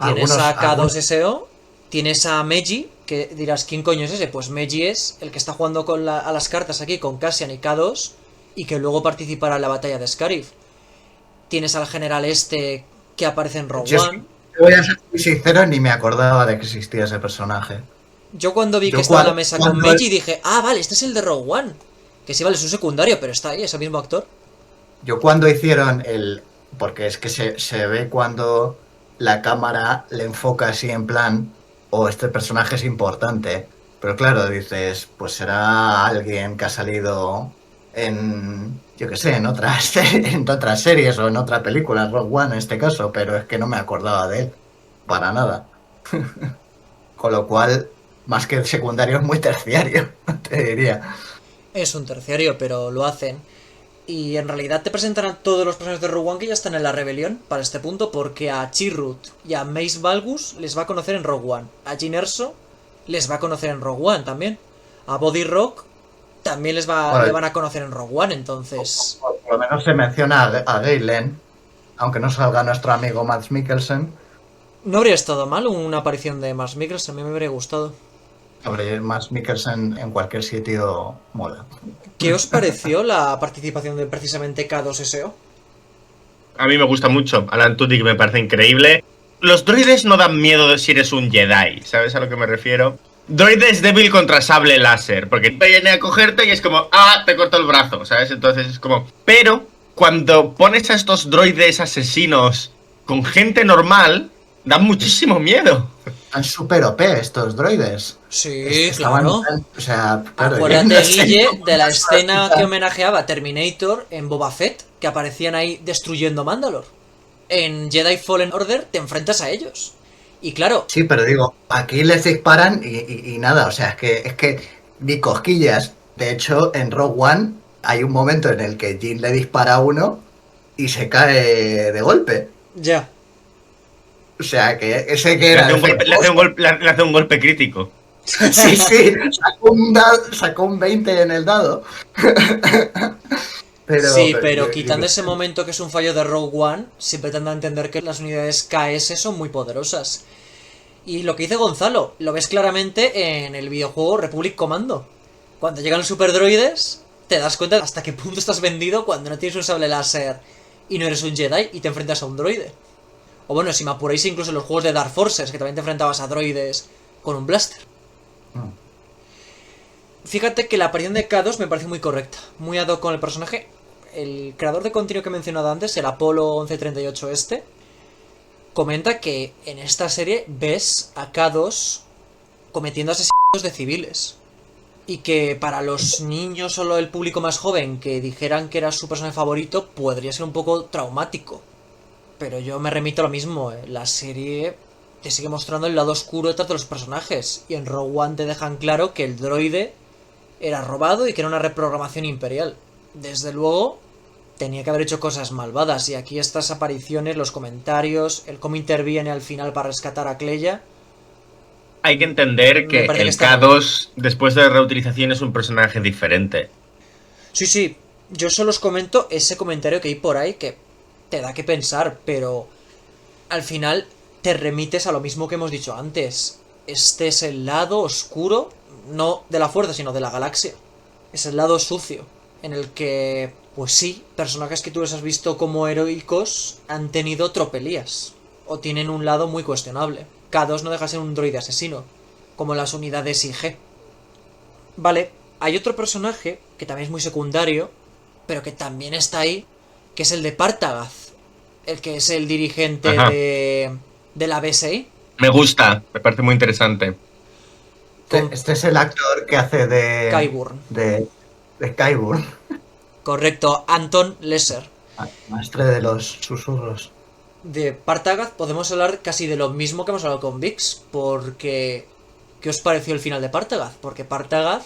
Speaker 1: Tienes a K2SO, tienes a Meji, que dirás, ¿quién coño es ese? Pues Meji es el que está jugando a las cartas aquí con Cassian y K2 y que luego participará en la batalla de Scarif. Tienes al general este que aparece en Rogue One.
Speaker 3: Voy a ser muy sincero, ni me acordaba de que existía ese personaje.
Speaker 1: Yo cuando vi que estaba en la mesa con Meji dije, ah, vale, este es el de Rogue One. Que sí, vale, es un secundario, pero está ahí, es el mismo actor.
Speaker 3: Yo cuando hicieron el... Porque es que se ve cuando la cámara le enfoca así en plan, oh, este personaje es importante. Pero claro, dices, pues será alguien que ha salido yo qué sé, en otras series o en otra película, Rogue One en este caso, pero es que no me acordaba de él, para nada. Con lo cual, más que secundario, es muy terciario, te diría.
Speaker 1: Es un terciario, pero lo hacen. Y en realidad te presentan a todos los personajes de Rogue One que ya están en la rebelión para este punto, porque a Chirrut y a Mace Valgus les va a conocer en Rogue One. A Jyn Erso les va a conocer en Rogue One también. A Body Rock también le van a conocer en Rogue One, entonces...
Speaker 3: Por lo menos se menciona a Galen, aunque no salga nuestro amigo Mads Mikkelsen.
Speaker 1: No habría estado mal una aparición de Mads Mikkelsen, a mí me habría gustado.
Speaker 3: Sobre Mads Mikkelsen en cualquier sitio mola.
Speaker 1: ¿Qué os pareció la participación de precisamente K2SO?
Speaker 2: A mí me gusta mucho. Alan Tudyk me parece increíble. Los droides no dan miedo de si eres un Jedi, ¿sabes a lo que me refiero? Droides débil contra sable láser, porque viene a cogerte y es como, te corto el brazo, ¿sabes? Entonces es como... Pero cuando pones a estos droides asesinos con gente normal, dan muchísimo miedo.
Speaker 3: Están súper OP estos droides.
Speaker 1: Sí, claro.
Speaker 3: O sea, claro,
Speaker 1: acuérdate, Guille, de la escena que homenajeaba a Terminator en Boba Fett, que aparecían ahí destruyendo Mandalore. En Jedi Fallen Order te enfrentas a ellos. Y claro...
Speaker 3: Sí, pero digo, aquí les disparan y nada, o sea, es que ni cosquillas. De hecho, en Rogue One hay un momento en el que Jyn le dispara a uno y se cae de golpe.
Speaker 1: Ya.
Speaker 3: O sea, que ese que era...
Speaker 2: Le hace un golpe crítico.
Speaker 3: Sí, sacó un 20 en el dado.
Speaker 1: Pero quitando ese momento que es un fallo de Rogue One, siempre te dan a entender que las unidades KS son muy poderosas. Y lo que dice Gonzalo, lo ves claramente en el videojuego Republic Commando. Cuando llegan los superdroides, te das cuenta hasta qué punto estás vendido cuando no tienes un sable láser y no eres un Jedi y te enfrentas a un droide. O bueno, si me apuráis, incluso en los juegos de Dark Forces, que también te enfrentabas a droides con un blaster. Fíjate que la aparición de K2 me parece muy correcta, muy ad hoc con el personaje. El creador de contenido que he mencionado antes, el Apolo 1138 comenta que en esta serie ves a K2 cometiendo asesinatos de civiles. Y que para los niños o el público más joven que dijeran que era su personaje favorito, podría ser un poco traumático. Pero yo me remito a lo mismo, la serie te sigue mostrando el lado oscuro detrás de los personajes. Y en Rogue One te dejan claro que el droide era robado y que era una reprogramación imperial. Desde luego, tenía que haber hecho cosas malvadas. Y aquí estas apariciones, los comentarios, el cómo interviene al final para rescatar a Cleia.
Speaker 2: Hay que entender que el K2, después de la reutilización, es un personaje diferente.
Speaker 1: Sí, yo solo os comento ese comentario que hay por ahí que te da que pensar, pero al final te remites a lo mismo que hemos dicho antes. Este es el lado oscuro, no de la fuerza, sino de la galaxia. Es el lado sucio, en el que, pues sí, personajes que tú les has visto como heroicos han tenido tropelías, o tienen un lado muy cuestionable. K2 no deja de ser un droide asesino, como las unidades IG. Vale, hay otro personaje que también es muy secundario, pero que también está ahí, que es el de Partagath, el que es el dirigente de la BSI.
Speaker 2: Me gusta, me parece muy interesante.
Speaker 3: Este es el actor que hace de...
Speaker 1: Qyburn.
Speaker 3: De Qyburn.
Speaker 1: Correcto, Anton Lesser.
Speaker 3: Maestre de los susurros.
Speaker 1: De Partagath podemos hablar casi de lo mismo que hemos hablado con Vix, porque... ¿Qué os pareció el final de Partagath? Porque Partagath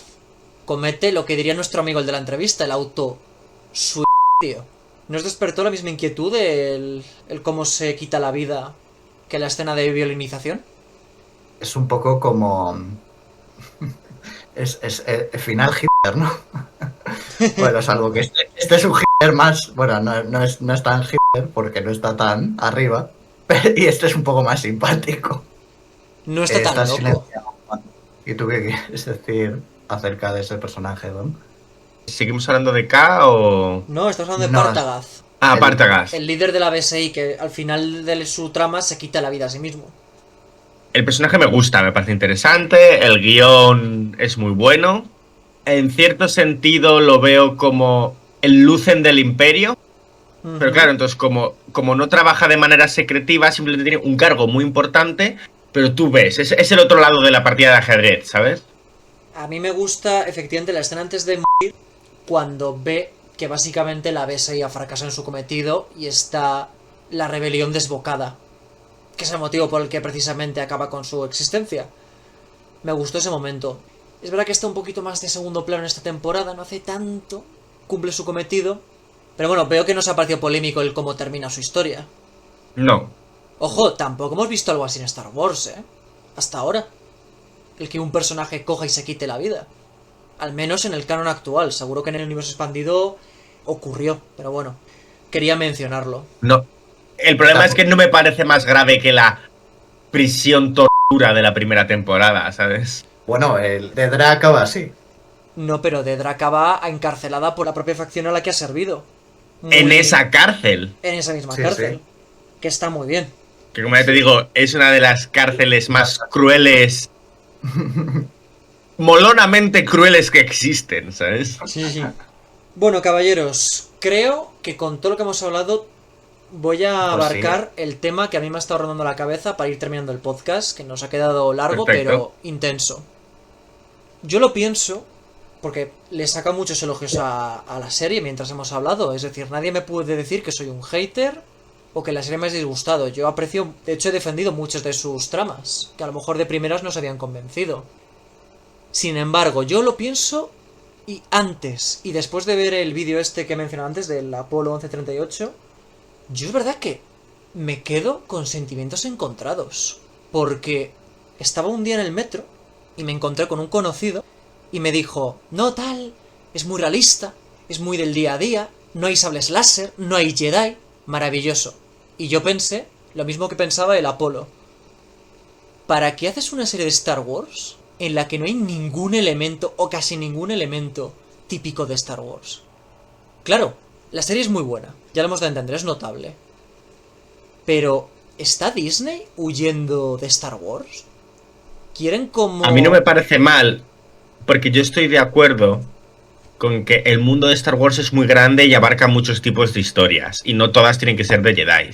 Speaker 1: comete lo que diría nuestro amigo el de la entrevista, el auto-suicidio. ¿Nos despertó la misma inquietud el cómo se quita la vida que la escena de violinización?
Speaker 3: Es un poco como... es el final Hitler, ¿no? Bueno, salvo que este es un Hitler más... Bueno, no es tan Hitler porque no está tan arriba. Y este es un poco más simpático.
Speaker 1: No está tan loco.
Speaker 3: Silenciado. ¿Y tú qué quieres decir acerca de ese personaje, Don?
Speaker 2: ¿Seguimos hablando de K o...?
Speaker 1: No, estamos hablando de Partagath.
Speaker 2: Partagath.
Speaker 1: El líder de la BSI que al final de su trama se quita la vida a sí mismo.
Speaker 2: El personaje me gusta, me parece interesante, el guión es muy bueno. En cierto sentido lo veo como el Lucen del Imperio. Pero claro, entonces como no trabaja de manera secretiva, simplemente tiene un cargo muy importante, pero tú ves, es el otro lado de la partida de ajedrez, ¿sabes?
Speaker 1: A mí me gusta efectivamente la escena antes de morir, cuando ve que básicamente la BSI ha fracasado en su cometido y está la rebelión desbocada, que es el motivo por el que precisamente acaba con su existencia. Me gustó ese momento. Es verdad que está un poquito más de segundo plano en esta temporada, no hace tanto, cumple su cometido, pero bueno, veo que no se ha parecido polémico el cómo termina su historia.
Speaker 2: No.
Speaker 1: Ojo, tampoco hemos visto algo así en Star Wars, hasta ahora. El que un personaje coja y se quite la vida. Al menos en el canon actual. Seguro que en el universo expandido ocurrió, pero bueno, quería mencionarlo.
Speaker 2: No. El problema es que no me parece más grave que la prisión tortura de la primera temporada, ¿sabes?
Speaker 3: Bueno, el de Dra acaba así.
Speaker 1: No, pero Dedra acaba encarcelada por la propia facción a la que ha servido.
Speaker 2: En esa cárcel.
Speaker 1: En esa misma
Speaker 3: Sí,
Speaker 1: cárcel.
Speaker 3: sí.
Speaker 1: Que está muy bien.
Speaker 2: Que como ya te digo, es una de las cárceles más crueles, molonamente crueles que existen, ¿sabes?
Speaker 1: Sí. Bueno, caballeros, creo que con todo lo que hemos hablado voy a
Speaker 3: Pues
Speaker 1: abarcar el tema que a mí me ha estado rondando la cabeza para ir terminando el podcast, que nos ha quedado largo,
Speaker 2: Perfecto.
Speaker 1: pero intenso. Yo lo pienso porque le saca muchos elogios a la serie mientras hemos hablado. Es decir, nadie me puede decir que soy un hater o que la serie me ha disgustado. Yo aprecio, de hecho he defendido muchas de sus tramas, que a lo mejor de primeras no se habían convencido. Sin embargo, yo lo pienso y antes y después de ver el vídeo este que he mencionado antes del Apolo 1138, yo es verdad que me quedo con sentimientos encontrados. Porque estaba un día en el metro y me encontré con un conocido y me dijo, no tal, es muy realista, es muy del día a día, no hay sables láser, no hay Jedi, maravilloso. Y yo pensé lo mismo que pensaba el Apolo. ¿Para qué haces una serie de Star Wars en la que no hay ningún elemento o casi ningún elemento típico de Star Wars? Claro, la serie es muy buena, ya lo hemos de entender, es notable. Pero, ¿está Disney huyendo de Star Wars? ¿Quieren como...?
Speaker 2: A mí no me parece mal, porque yo estoy de acuerdo con que el mundo de Star Wars es muy grande y abarca muchos tipos de historias, y no todas tienen que ser de Jedi.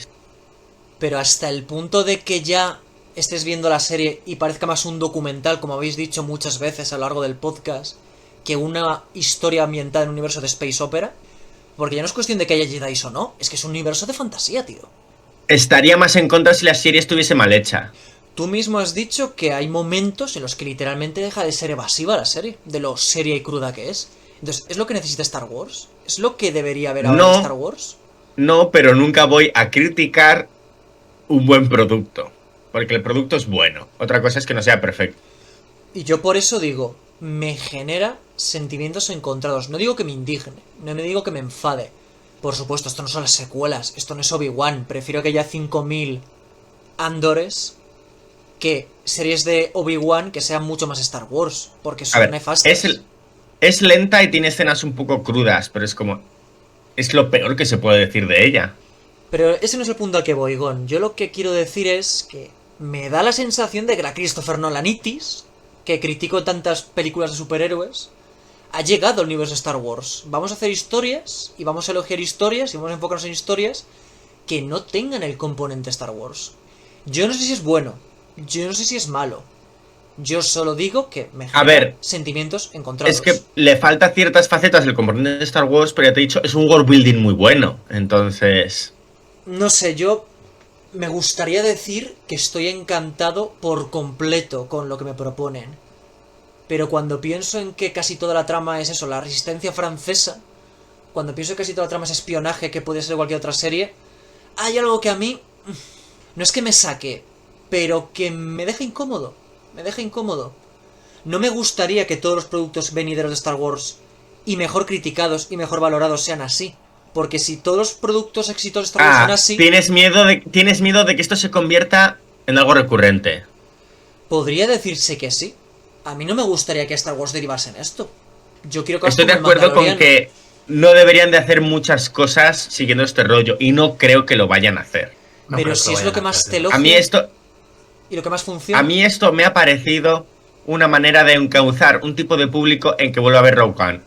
Speaker 1: Pero hasta el punto de que ya estés viendo la serie y parezca más un documental, como habéis dicho muchas veces a lo largo del podcast, que una historia ambientada en un universo de space opera. Porque ya no es cuestión de que haya Jedi o no, es que es un universo de fantasía, tío.
Speaker 2: Estaría más en contra si la serie estuviese mal hecha.
Speaker 1: Tú mismo has dicho que hay momentos en los que literalmente deja de ser evasiva la serie, de lo seria y cruda que es. Entonces, ¿es lo que necesita Star Wars? ¿Es lo que debería haber ahora en Star Wars?
Speaker 2: No, pero nunca voy a criticar un buen producto, porque el producto es bueno. Otra cosa es que no sea perfecto.
Speaker 1: Y yo por eso digo, me genera sentimientos encontrados. No digo que me indigne, no me digo que me enfade. Por supuesto, esto no son las secuelas, esto no es Obi-Wan. Prefiero que haya 5000 Andores que series de Obi-Wan que sean mucho más Star Wars, porque son nefastas.
Speaker 2: Es lenta y tiene escenas un poco crudas, pero es como... es lo peor que se puede decir de ella.
Speaker 1: Pero ese no es el punto al que voy, Gon. Yo lo que quiero decir es que me da la sensación de que la Christopher Nolanitis, que critico tantas películas de superhéroes, ha llegado al universo de Star Wars. Vamos a hacer historias, y vamos a elogiar historias, y vamos a enfocarnos en historias que no tengan el componente Star Wars. Yo no sé si es bueno, yo no sé si es malo. Yo solo digo que me genera sentimientos encontrados.
Speaker 2: Es que le falta ciertas facetas del componente de Star Wars, pero ya te he dicho, es un world building muy bueno. Entonces...
Speaker 1: no sé, yo me gustaría decir que estoy encantado por completo con lo que me proponen. Pero cuando pienso en que casi toda la trama es eso, la resistencia francesa, cuando pienso que casi toda la trama es espionaje, que puede ser cualquier otra serie, hay algo que a mí no es que me saque, pero que me deja incómodo. Me deja incómodo. No me gustaría que todos los productos venideros de Star Wars, y mejor criticados y mejor valorados, sean así. Porque si todos los productos exitosos de Star Wars son así...
Speaker 2: tienes miedo de que esto se convierta en algo recurrente.
Speaker 1: Podría decirse que sí. A mí no me gustaría que Star Wars derivase en esto. Yo quiero que...
Speaker 2: Estoy de acuerdo con que no deberían de hacer muchas cosas siguiendo este rollo, y no creo que lo vayan a hacer.
Speaker 1: Pero si es lo que más te elogia...
Speaker 2: A mí esto...
Speaker 1: y lo que más funciona...
Speaker 2: a mí esto me ha parecido una manera de encauzar un tipo de público en que vuelva a ver Rogue One.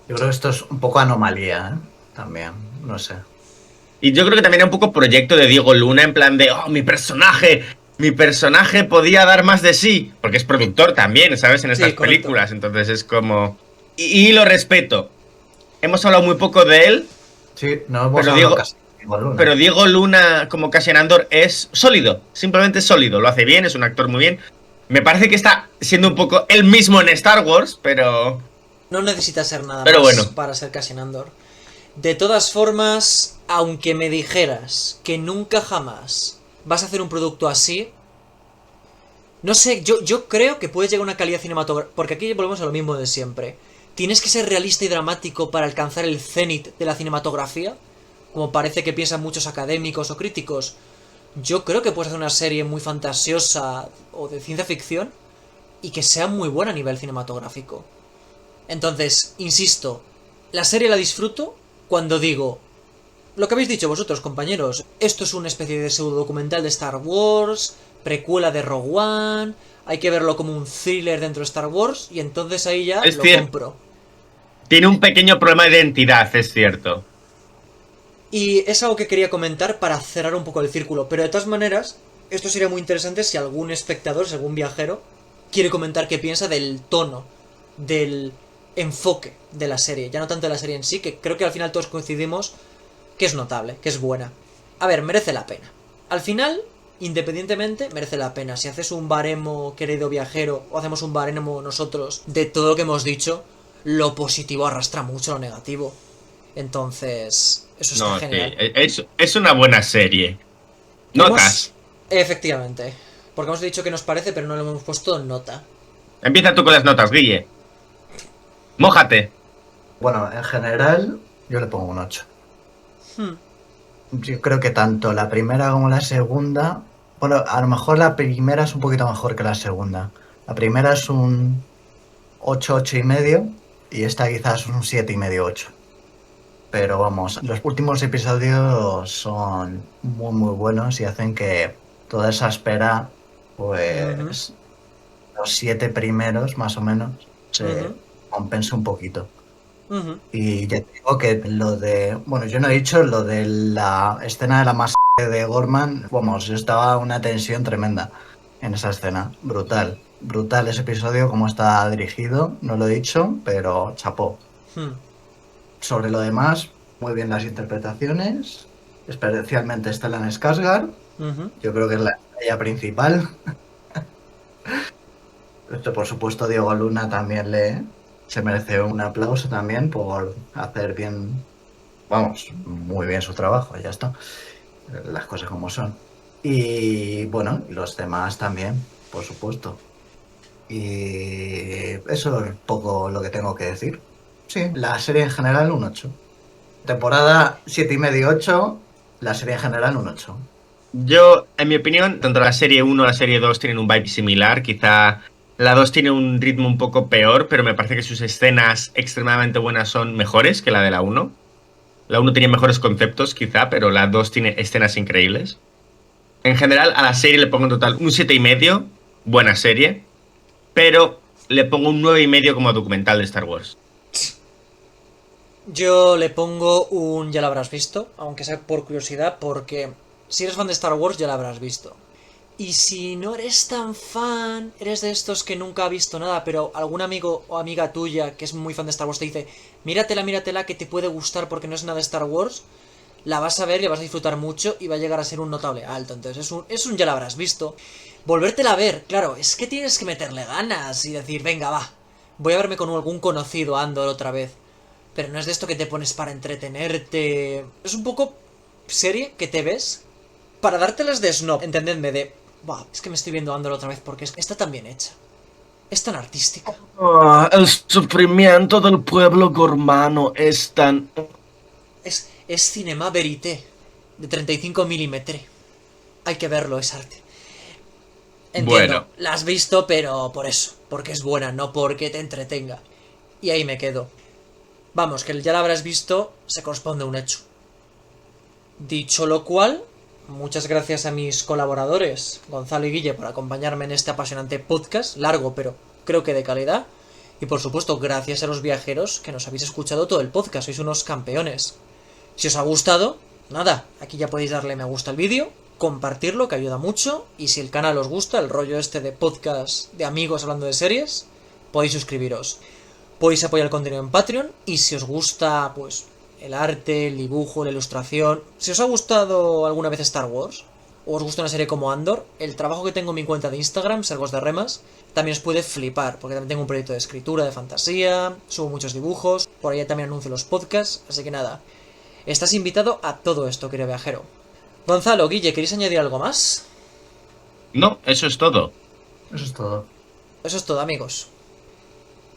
Speaker 3: Yo creo que esto es un poco anomalía, ¿eh? También, no sé.
Speaker 2: Y yo creo que también era un poco proyecto de Diego Luna, en plan de, oh, mi personaje podía dar más de sí, porque es productor también, ¿sabes? En estas películas, entonces es como... y lo respeto. hemos hablado muy poco de él,
Speaker 3: Sí, no hemos
Speaker 2: Pero
Speaker 3: hablado
Speaker 2: Diego-
Speaker 3: casi de Diego Luna.
Speaker 2: pero Diego Luna como Cassian Andor es sólido, simplemente sólido, lo hace bien, es un actor muy bien. Me parece que está siendo un poco él mismo en Star Wars, pero...
Speaker 1: No necesita ser nada
Speaker 2: Pero
Speaker 1: más
Speaker 2: bueno.
Speaker 1: para ser Cassian Andor. De todas formas, aunque me dijeras que nunca jamás vas a hacer un producto así, no sé, yo creo que puedes llegar a una calidad cinematográfica, porque aquí volvemos a lo mismo de siempre. Tienes que ser realista y dramático para alcanzar el cenit de la cinematografía, como parece que piensan muchos académicos o críticos. Yo creo que puedes hacer una serie muy fantasiosa o de ciencia ficción y que sea muy buena a nivel cinematográfico. Entonces, insisto, la serie la disfruto cuando digo lo que habéis dicho vosotros, compañeros. Esto es una especie de pseudo documental de Star Wars, precuela de Rogue One, hay que verlo como un thriller dentro de Star Wars y entonces ahí ya
Speaker 2: Es
Speaker 1: lo
Speaker 2: cierto.
Speaker 1: compro.
Speaker 2: Tiene un pequeño problema de identidad, es cierto.
Speaker 1: Y es algo que quería comentar para cerrar un poco el círculo, pero de todas maneras, esto sería muy interesante si algún espectador, si algún viajero, quiere comentar qué piensa del tono, del enfoque de la serie, ya no tanto de la serie en sí, que creo que al final todos coincidimos que es notable, que es buena. A ver, merece la pena. Al final, independientemente, merece la pena. Si haces un baremo, querido viajero, o hacemos un baremo nosotros de todo lo que hemos dicho, lo positivo arrastra mucho lo negativo. Entonces, eso está
Speaker 2: No, sí,
Speaker 1: genial.
Speaker 2: es una buena serie. Notas.
Speaker 1: Efectivamente. Porque hemos dicho que nos parece, pero no lo hemos puesto en nota.
Speaker 2: Empieza tú con las notas, Guille. Mójate.
Speaker 3: Bueno, en general, yo le pongo un 8.
Speaker 1: Hmm.
Speaker 3: Yo creo que tanto la primera como la segunda. Bueno, a lo mejor la primera es un poquito mejor que la segunda. La primera es un 8, 8 y medio. Y esta quizás un 7 y medio, 8. Pero vamos, los últimos episodios son muy, muy buenos y hacen que toda esa espera, pues los 7 primeros más o menos, se compense un poquito. Y ya te digo que lo de. Bueno, yo no he dicho lo de la escena de la masa de Gorman. Vamos, estaba una tensión tremenda en esa escena. Brutal. Brutal ese episodio, cómo está dirigido. No lo he dicho, pero chapó. Sobre lo demás, muy bien las interpretaciones. Especialmente Stellan Skarsgård. Yo creo que es la estrella principal. Esto, por supuesto, Diego Luna también se merece un aplauso también por hacer bien, vamos, muy bien su trabajo, ya está. Las cosas como son. Y bueno, los demás también, por supuesto. Y eso es poco lo que tengo que decir. Sí, la serie en general un 8. Temporada 7 y medio 8, la serie en general un 8.
Speaker 2: Yo, en mi opinión, tanto la serie 1 y la serie 2 tienen un vibe similar. Quizá la 2 tiene un ritmo un poco peor, pero me parece que sus escenas extremadamente buenas son mejores que la de la 1. La 1 tenía mejores conceptos, quizá, pero la 2 tiene escenas increíbles. En general, a la serie le pongo en total un 7,5, buena serie, pero le pongo un 9,5 como documental de Star Wars.
Speaker 1: Yo le pongo un ya lo habrás visto, aunque sea por curiosidad, porque si eres fan de Star Wars ya lo habrás visto. Y si no eres tan fan, eres de estos que nunca ha visto nada, pero algún amigo o amiga tuya que es muy fan de Star Wars te dice, míratela, que te puede gustar porque no es nada de Star Wars, la vas a ver y la vas a disfrutar mucho y va a llegar a ser un notable alto. Entonces es un ya lo habrás visto. Volvértela a ver, claro, es que tienes que meterle ganas y decir, venga, va, voy a verme con algún conocido Andor otra vez. Pero no es de esto que te pones para entretenerte. Es un poco serie que te ves para dártelas de snob, entendedme, de... Buah, es que me estoy viendo Andor otra vez porque está tan bien hecha. Es tan artística.
Speaker 4: El sufrimiento del pueblo gormano es tan...
Speaker 1: Es cinema verité. De 35 milímetros. Hay que verlo, es arte. Entiendo,
Speaker 2: Bueno.
Speaker 1: la has visto, pero por eso. Porque es buena, no porque te entretenga. Y ahí me quedo. Vamos, que ya la habrás visto, se corresponde a un hecho. Dicho lo cual, muchas gracias a mis colaboradores, Gonzalo y Guille, por acompañarme en este apasionante podcast, largo pero creo que de calidad. Y por supuesto, gracias a los viajeros que nos habéis escuchado todo el podcast, sois unos campeones. Si os ha gustado, nada, aquí ya podéis darle me gusta al vídeo, compartirlo, que ayuda mucho, y si el canal os gusta, el rollo este de podcast de amigos hablando de series, podéis suscribiros. Podéis apoyar el contenido en Patreon y si os gusta, pues, el arte, el dibujo, la ilustración... Si os ha gustado alguna vez Star Wars, o os gusta una serie como Andor, el trabajo que tengo en mi cuenta de Instagram, Sergos de Remas, también os puede flipar, porque también tengo un proyecto de escritura, de fantasía, subo muchos dibujos, por ahí también anuncio los podcasts, así que nada, estás invitado a todo esto, querido viajero. Gonzalo, Guille, ¿queréis añadir algo más?
Speaker 2: No, eso es todo.
Speaker 3: Eso es todo.
Speaker 1: Eso es todo, amigos.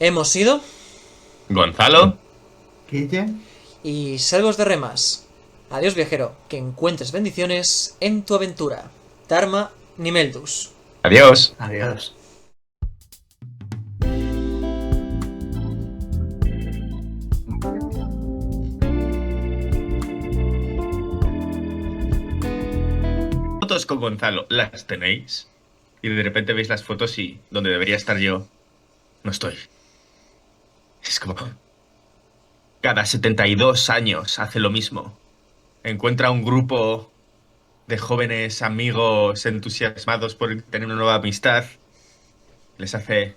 Speaker 1: Hemos sido...
Speaker 2: Gonzalo.
Speaker 3: Guille.
Speaker 1: Y Sergos de Remas. Adiós, viajero, que encuentres bendiciones en tu aventura. Dharma Nimeldus.
Speaker 2: Adiós.
Speaker 3: Adiós.
Speaker 2: Fotos con Gonzalo, ¿las tenéis? Y de repente veis las fotos y donde debería estar yo, no estoy. Es como... Cada 72 años hace lo mismo. Encuentra un grupo de jóvenes amigos entusiasmados por tener una nueva amistad. Les hace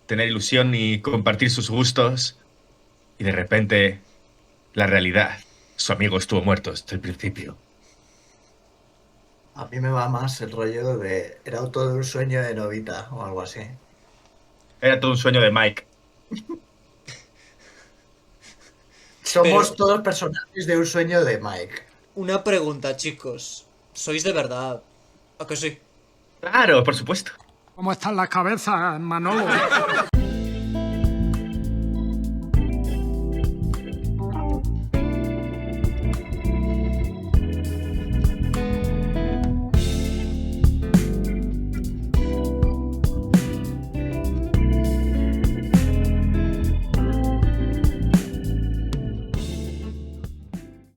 Speaker 2: tener ilusión y compartir sus gustos. Y de repente, la realidad. Su amigo estuvo muerto desde el principio.
Speaker 3: A mí me va más el rollo de... Era todo un sueño de Novita o algo así.
Speaker 2: Era todo un sueño de Mike.
Speaker 3: Somos
Speaker 1: Pero-
Speaker 3: todos personajes de un sueño de Mike.
Speaker 1: Una pregunta, chicos. ¿Sois de verdad? ¿A que sí?
Speaker 2: Claro, por supuesto.
Speaker 5: ¿Cómo están las cabezas, Manolo?